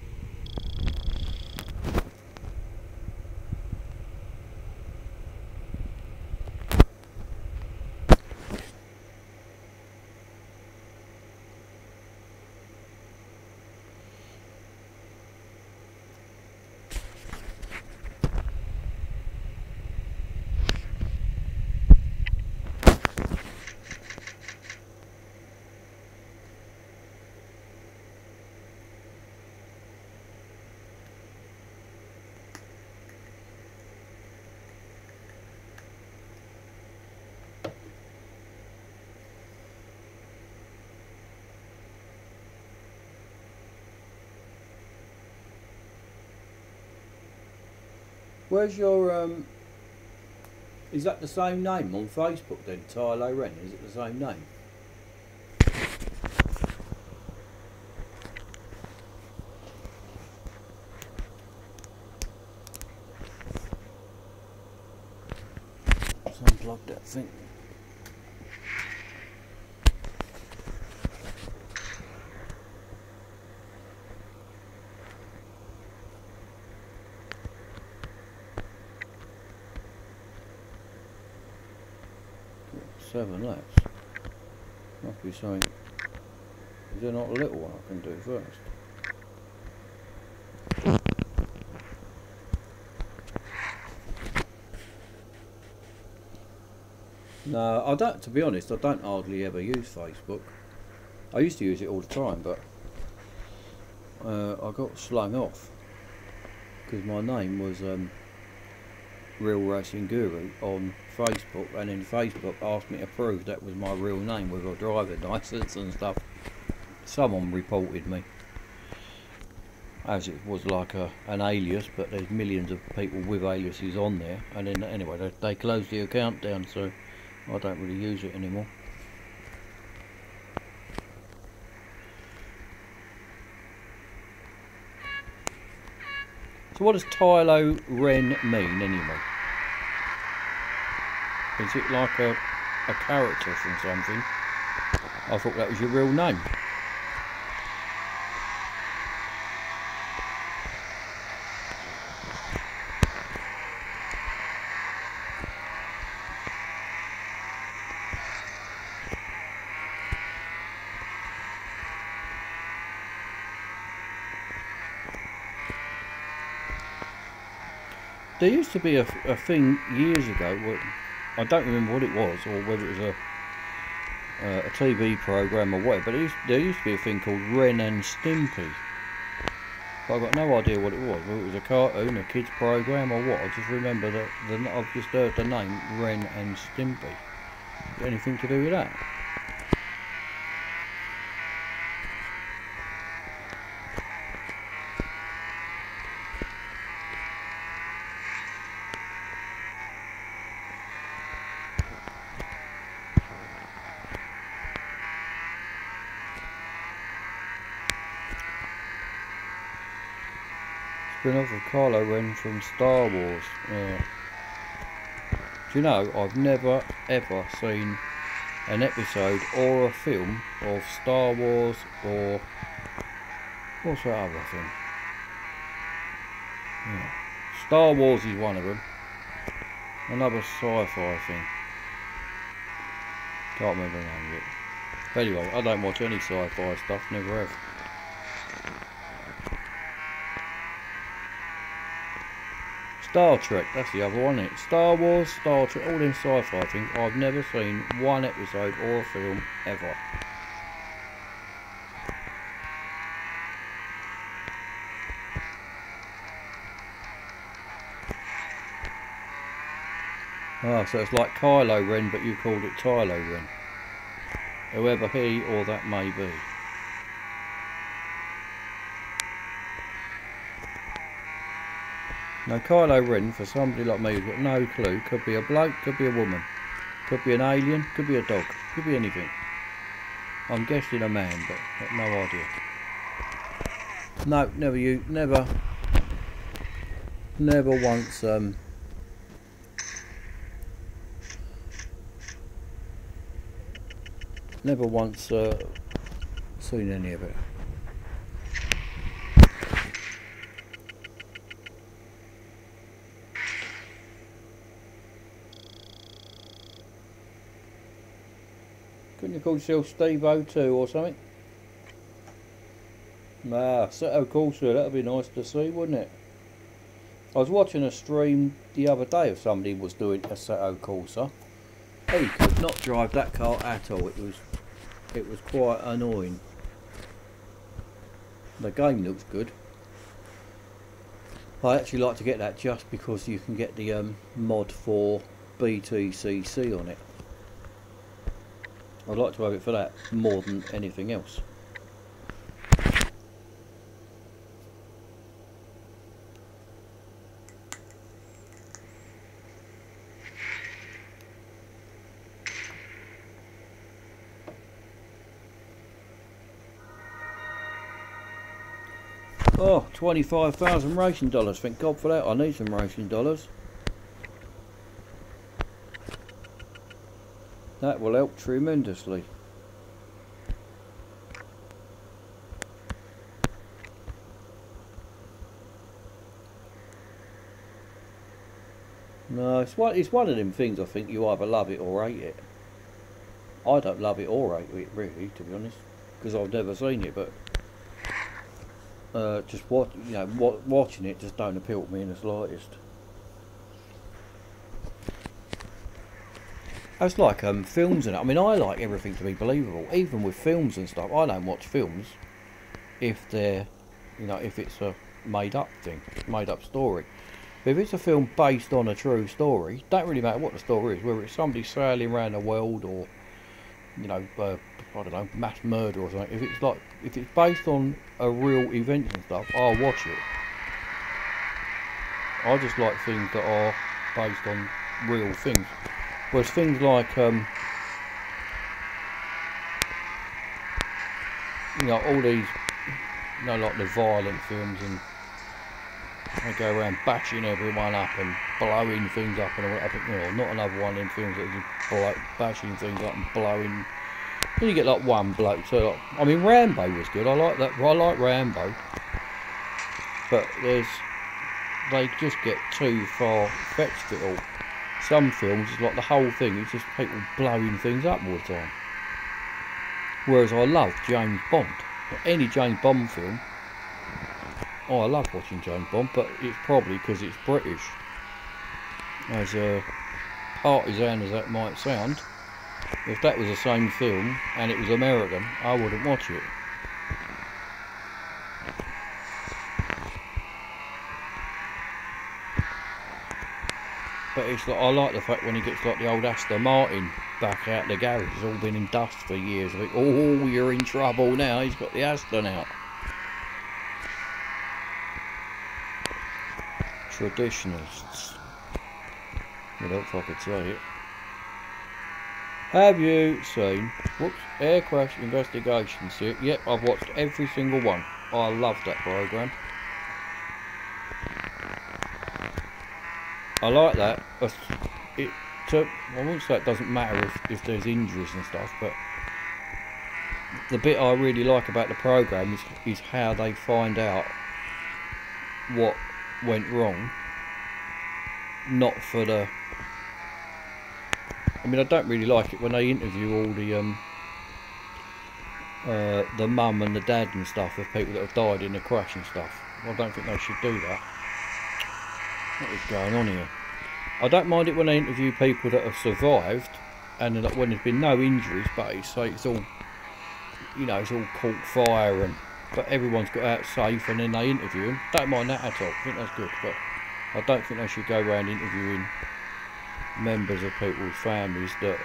Where's your is that the same name on Facebook then, Tylo Wren? Is it the same name? Let's unplug that thing. Seven laps. Must be something. Is there not a little one I can do first? No, I don't. To be honest, I don't hardly ever use Facebook. I used to use it all the time, but I got slung off because my name was Real Racing Guru on Facebook, and then Facebook asked me to prove that was my real name with a driving licence and stuff. Someone reported me, as it was like an alias, but there's millions of people with aliases on there, and then anyway they closed the account down, so I don't really use it anymore. So what does Tylo Wren mean anyway? Is it like a character from something? I thought that was your real name. There used to be a thing years ago, I don't remember what it was, or whether it was a TV programme or whatever, but there used to be a thing called Ren and Stimpy. But I've got no idea what it was, whether it was a cartoon, a kids programme or what. I just remember that I've just heard the name Ren and Stimpy. Anything to do with that? Spin-off of Kylo Ren from Star Wars. Do you know, I've never ever seen an episode or a film of Star Wars or what's that other thing? Yeah. Star Wars is one of them. Another sci-fi thing. Can't remember the name of it. But anyway, I don't watch any sci-fi stuff, never have. Star Trek, that's the other one, isn't it? Star Wars, Star Trek, all them sci-fi things. I've never seen one episode or a film ever. Ah, so it's like Kylo Ren, but you called it Tylo Ren. Whoever he or that may be. Now Kylo Ren, for somebody like me who's got no clue, could be a bloke, could be a woman, could be an alien, could be a dog, could be anything. I'm guessing a man, but I've no idea. No, never once seen any of it. Couldn't you call yourself Steve O2 or something? Ah, Seto Corsa, that'd be nice to see, wouldn't it? I was watching a stream the other day of somebody was doing a Seto Corsa. He could not drive that car at all. It was quite annoying. The game looks good. I actually like to get that just because you can get the mod for BTCC on it. I'd like to have it for that more than anything else. Oh, 25,000 racing dollars. Thank God for that. I need some racing dollars. That will help tremendously. No, it's one of them things I think you either love it or hate it. I don't love it or hate it really, to be honest, because I've never seen it, but just watching it just don't appeal to me in the slightest. It's like films and I mean, I like everything to be believable, even with films and stuff. I don't watch films if they're, if it's a made up thing, made up story. But if it's a film based on a true story, don't really matter what the story is, whether it's somebody sailing around the world or, I don't know, mass murder or something. If it's based on a real event and stuff, I'll watch it. I just like things that are based on real things. Whereas things like, all these, like the violent films, and they go around bashing everyone up and blowing things up, and all that. Not another one of them films that is bashing things up and blowing. Then you get like one bloke. So, I mean, Rambo was good. I like that. I like Rambo, but they just get too far fetched it all. Some films, it's like the whole thing, it's just people blowing things up all the time. Whereas I love James Bond. Any James Bond film, I love watching James Bond, but it's probably because it's British. As partisan as that might sound, if that was the same film and it was American, I wouldn't watch it. But it's like, I like the fact when he gets like the old Aston Martin back out the garage. It's all been in dust for years. I think, oh, you're in trouble now. He's got the Aston out. Traditionalists. What else I could say it? Have you seen Air Crash Investigation series? Yep, I've watched every single one. I love that programme. I like that. I won't say it doesn't matter if there's injuries and stuff, but the bit I really like about the programme is how they find out what went wrong. Not for the... I mean, I don't really like it when they interview all the mum and the dad and stuff of people that have died in the crash and stuff. I don't think they should do that. What is going on here? I don't mind it when they interview people that have survived and when there's been no injuries, but it's all, it's all caught fire but everyone's got out safe, and then they interview them. Don't mind that at all. I think that's good, but I don't think they should go around interviewing, members of people's families that,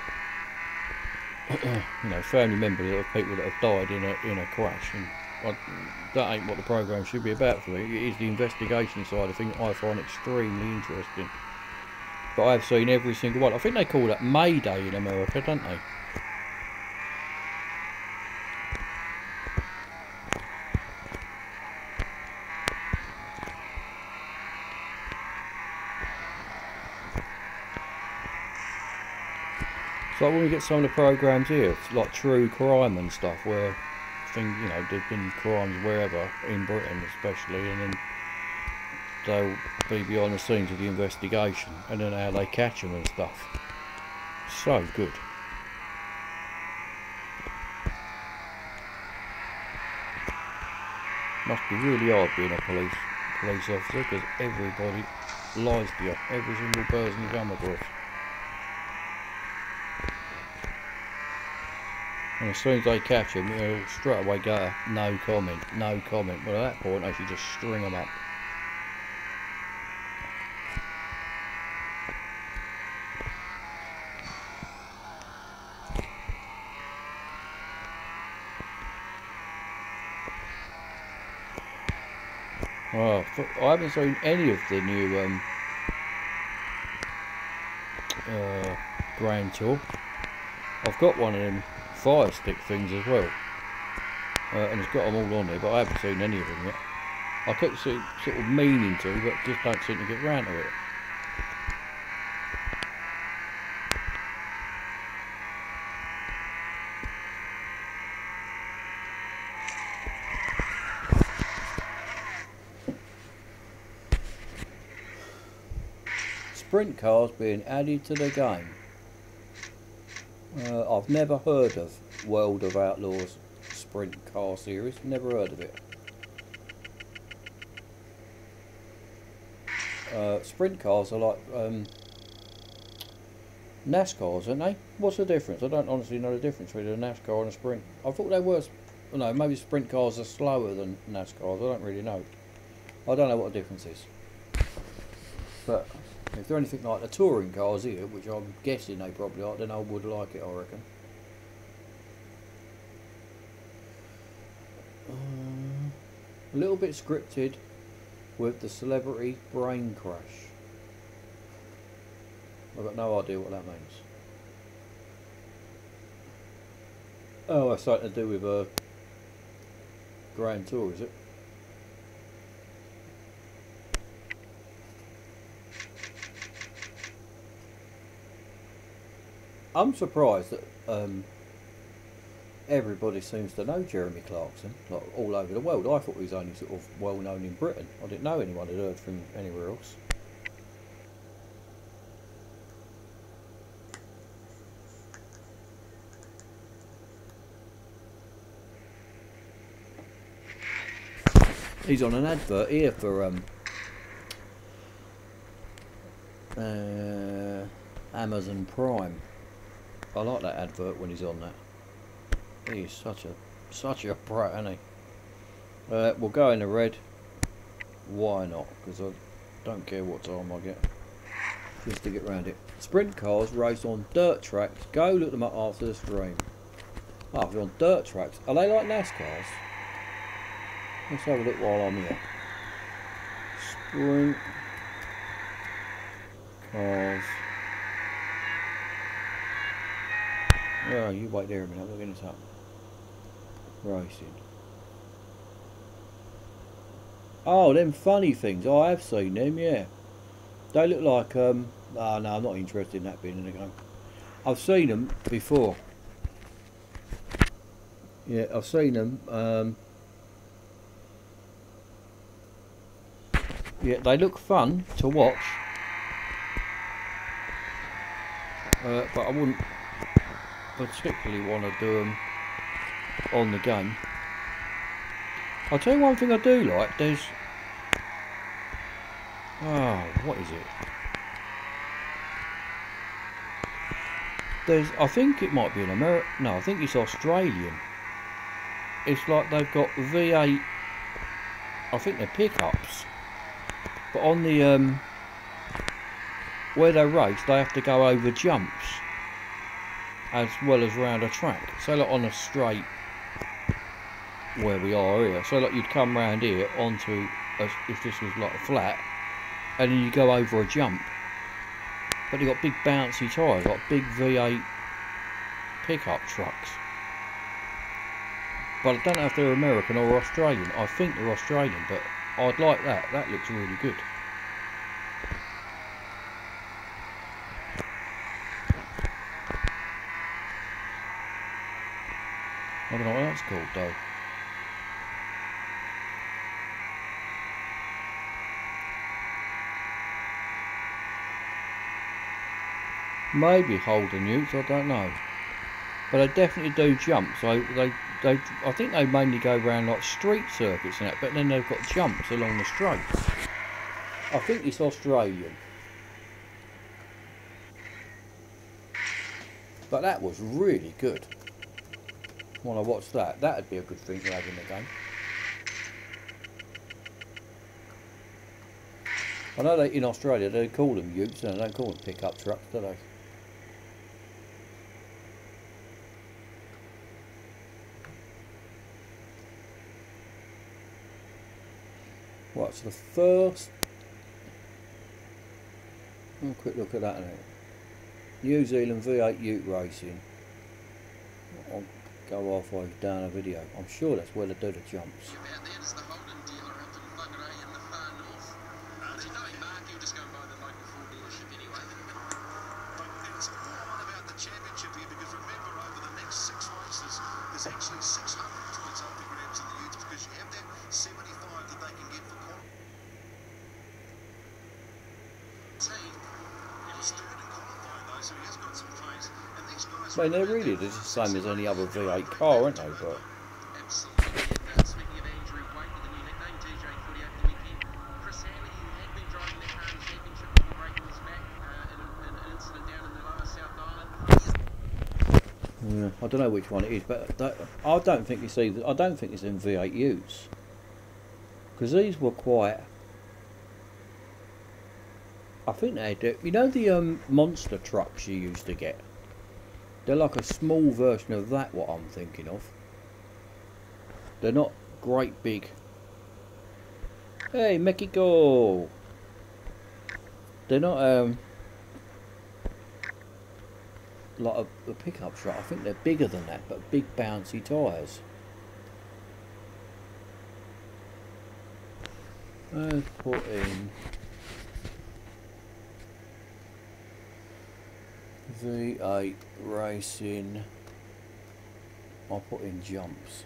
you know, family members of people that have died in a crash, and that ain't what the programme should be about for me. It is the investigation side of things I find extremely interesting. But I've seen every single one. I think they call that Mayday in America, don't they? It's like when we get some of the programmes here, it's like true crime and stuff, where things, you know, there's been crimes wherever, in Britain especially, and then they'll be behind the scenes of the investigation, and then how they catch them and stuff. So good. Must be really hard being a police officer, because everybody lies to you, every single person you come across. And as soon as they catch him, they'll straight away go, no comment, no comment. But at that point, they should just string them up. Well, I haven't seen any of the new Grand Tour. I've got one of them fire stick things as well, and it's got them all on there, but I haven't seen any of them yet. I keep sort of meaning to, but just don't seem to get round to it. Sprint cars being added to the game. I've never heard of World of Outlaws Sprint Car Series, never heard of it. Sprint cars are like NASCARs, aren't they? What's the difference? I don't honestly know the difference between a NASCAR and a sprint. I thought they were, no, maybe sprint cars are slower than NASCARs, I don't really know. I don't know what the difference is. But if they're anything like the touring cars here, which I'm guessing they probably are, then I would like it, I reckon. A little bit scripted with the celebrity brain crash. I've got no idea what that means. Oh, that's something to do with a Grand Tour, is it? I'm surprised that everybody seems to know Jeremy Clarkson, like all over the world. I thought he was only sort of well known in Britain. I didn't know anyone had heard from anywhere else. He's on an advert here for Amazon Prime. I like that advert when he's on that. He's such a brat, isn't he? We'll go in the red. Why not? Because I don't care what time I get, just to get round it. Sprint cars race on dirt tracks. Go look them up after the stream. Oh, they're on dirt tracks. Are they like NASCARs? Let's have a look while I'm here. Sprint cars. Oh, you wait there a minute, I'm looking this up. Racing. Oh, them funny things. I have seen them, yeah. They look like, oh no, I'm not interested in that being in the game. I've seen them before. Yeah, I've seen them. Yeah, they look fun to watch. But I wouldn't particularly want to do them on the game. I'll tell you one thing I do like. There's, oh, what is it? There's, I think it might be an American. No, I think it's Australian. It's like they've got V8. I think they're pickups, but on the where they race, they have to go over jumps as well as round a track. So like on a straight where we are here, so like you'd come round here onto if this was like a flat, and then you go over a jump. But you've got big bouncy tyres, like big V8 pickup trucks. But I don't know if they're American or Australian. I think they're Australian, but I'd like that. That looks really good. I don't know what that's called though. Maybe Holden Utes, I don't know. But they definitely do jumps. So I think they mainly go around like street circuits and that, but then they've got jumps along the straights. I think it's Australian. But that was really good. When I watched that, that'd be a good thing to have in the game. I know that in Australia they call them utes and they don't call them pickup trucks, do they? Right, so the first... have a quick look at that now. New Zealand V8 Ute Racing. I'll go halfway down a video. I'm sure that's where they do the jumps. I mean, they're really just the same as any other V8 car, aren't they? But yeah, I don't know which one it is, but I don't think it's either. I don't think it's in V8 utes because these were quite. I think they do. You know the monster trucks you used to get. They're like a small version of that, what I'm thinking of. They're not great big. Hey, Mexico! They're not like a pickup truck. I think they're bigger than that, but big bouncy tyres. Let's put in V8 Racing. I'll put in jumps.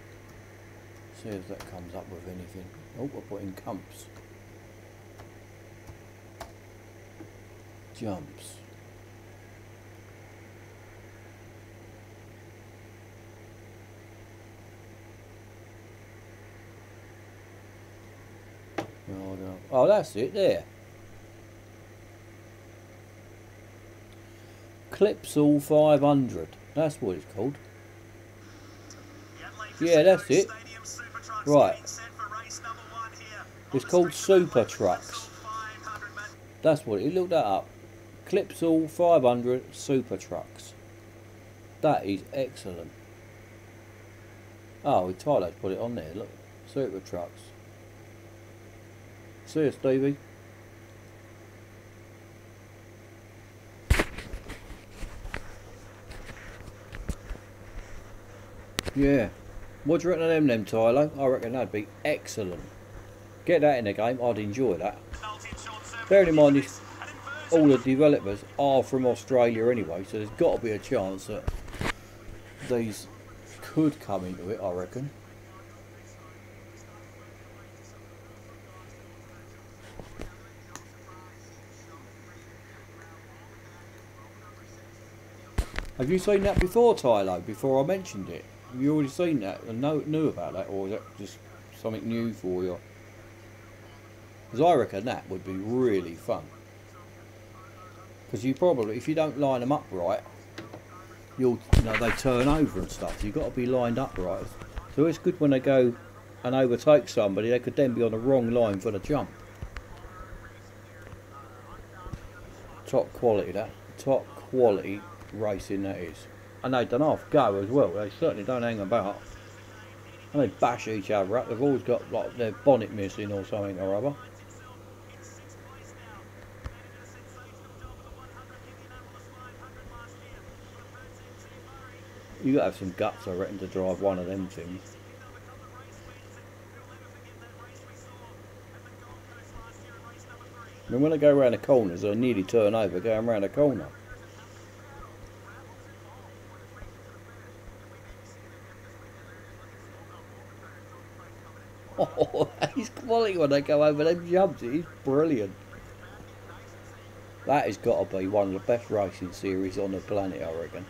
See if that comes up with anything. Oh, I'll put in comps. Jumps. Oh, that's it there. Clipsal 500. That's what it's called. Yeah, that's it. Right. It's called Super Trucks. That's what it. Look that up. Clipsal 500 Super Trucks. That is excellent. Oh, Tyler's put it on there. Look, Super Trucks. See you, Stevie. Yeah. What do you reckon of them, Tyler? I reckon that'd be excellent. Get that in the game, I'd enjoy that. Bearing in mind, this, all the developers are from Australia anyway, so there's got to be a chance that these could come into it, I reckon. Have you seen that before, Tylo, before I mentioned it? Have you already seen that and knew about that, or is that just something new for you? Because I reckon that would be really fun. Because you probably, if you don't line them up right, you know, they turn over and stuff. You've got to be lined up right. So it's good when they go and overtake somebody, they could then be on the wrong line for the jump. top quality, that. Top quality racing that is. And they don't half go as well. They certainly don't hang about. And they bash each other up. They've always got like their bonnet missing or something or other. You got to have some guts, I reckon, to drive one of them things. I mean, when I go around the corners, I nearly turn over going around the corner. Oh, he's quality when they go over them jumps. He's brilliant. That has got to be one of the best racing series on the planet, I reckon.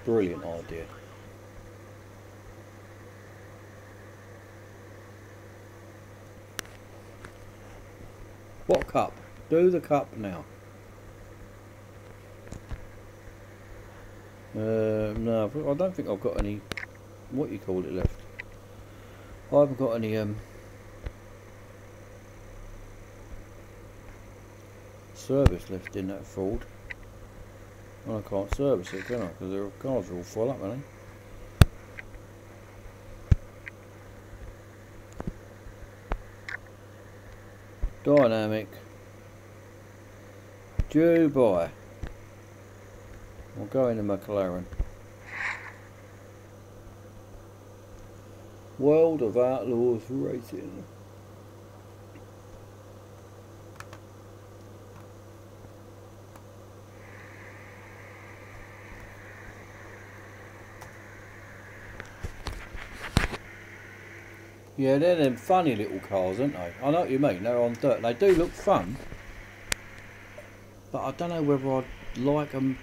Brilliant idea. What cup? Do the cup now. No, I don't think I've got any, what you call it, left. I haven't got any service left in that Ford. Well, I can't service it, can I? Because the cars are all full up, aren't they? Dynamic. Dubai. We'll go in the McLaren. World of Outlaws Racing. Yeah, they're them funny little cars, aren't they? I know what you mean, they're on dirt. They do look fun, but I don't know whether I'd like them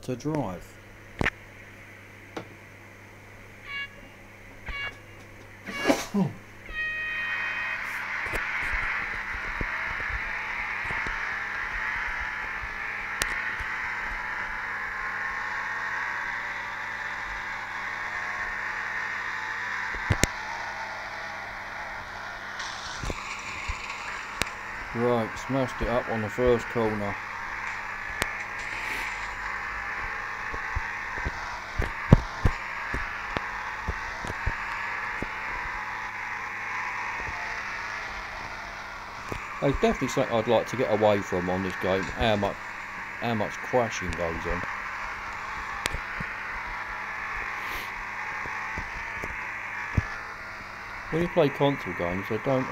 to drive. Right, smashed it up on the first corner. There's definitely something I'd like to get away from on this game, how much crashing goes on. When you play console games, they don't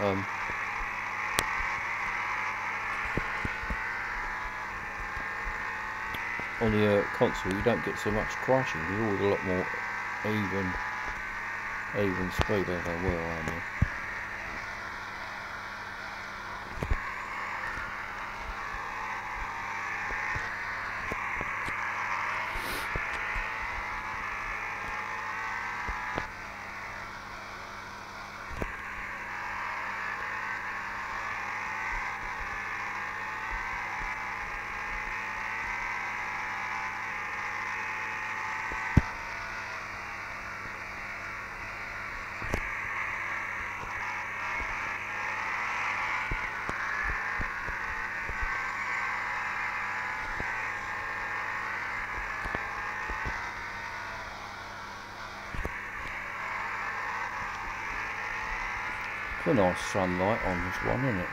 on the console you don't get so much crashing. You're always a lot more even speed as they were, aren't you? It's a nice sunlight on this one, isn't it?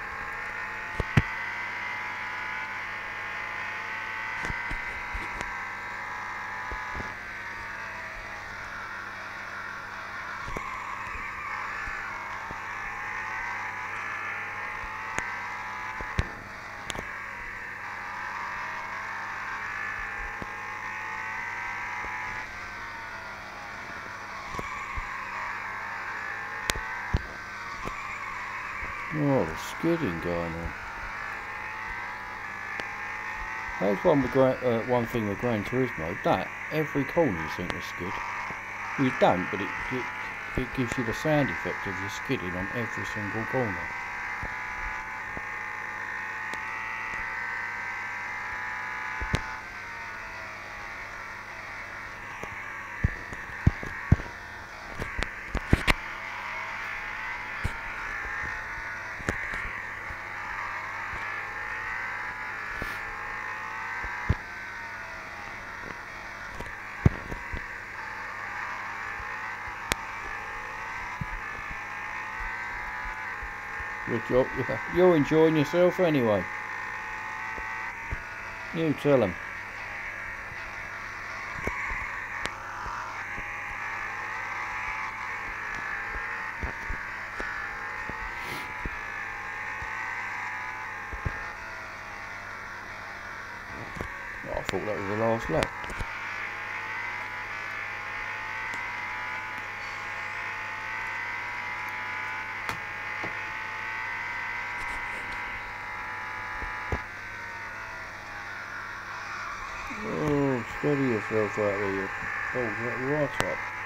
Oh, the skidding going on. That's one thing with Gran Turismo. That every corner you seem to skid. You don't, but it gives you the sound effect of you skidding on every single corner. You're enjoying yourself anyway. You tell him. Oh, I thought that was the last lap. Oh, steady yourself out there. You balls that right up.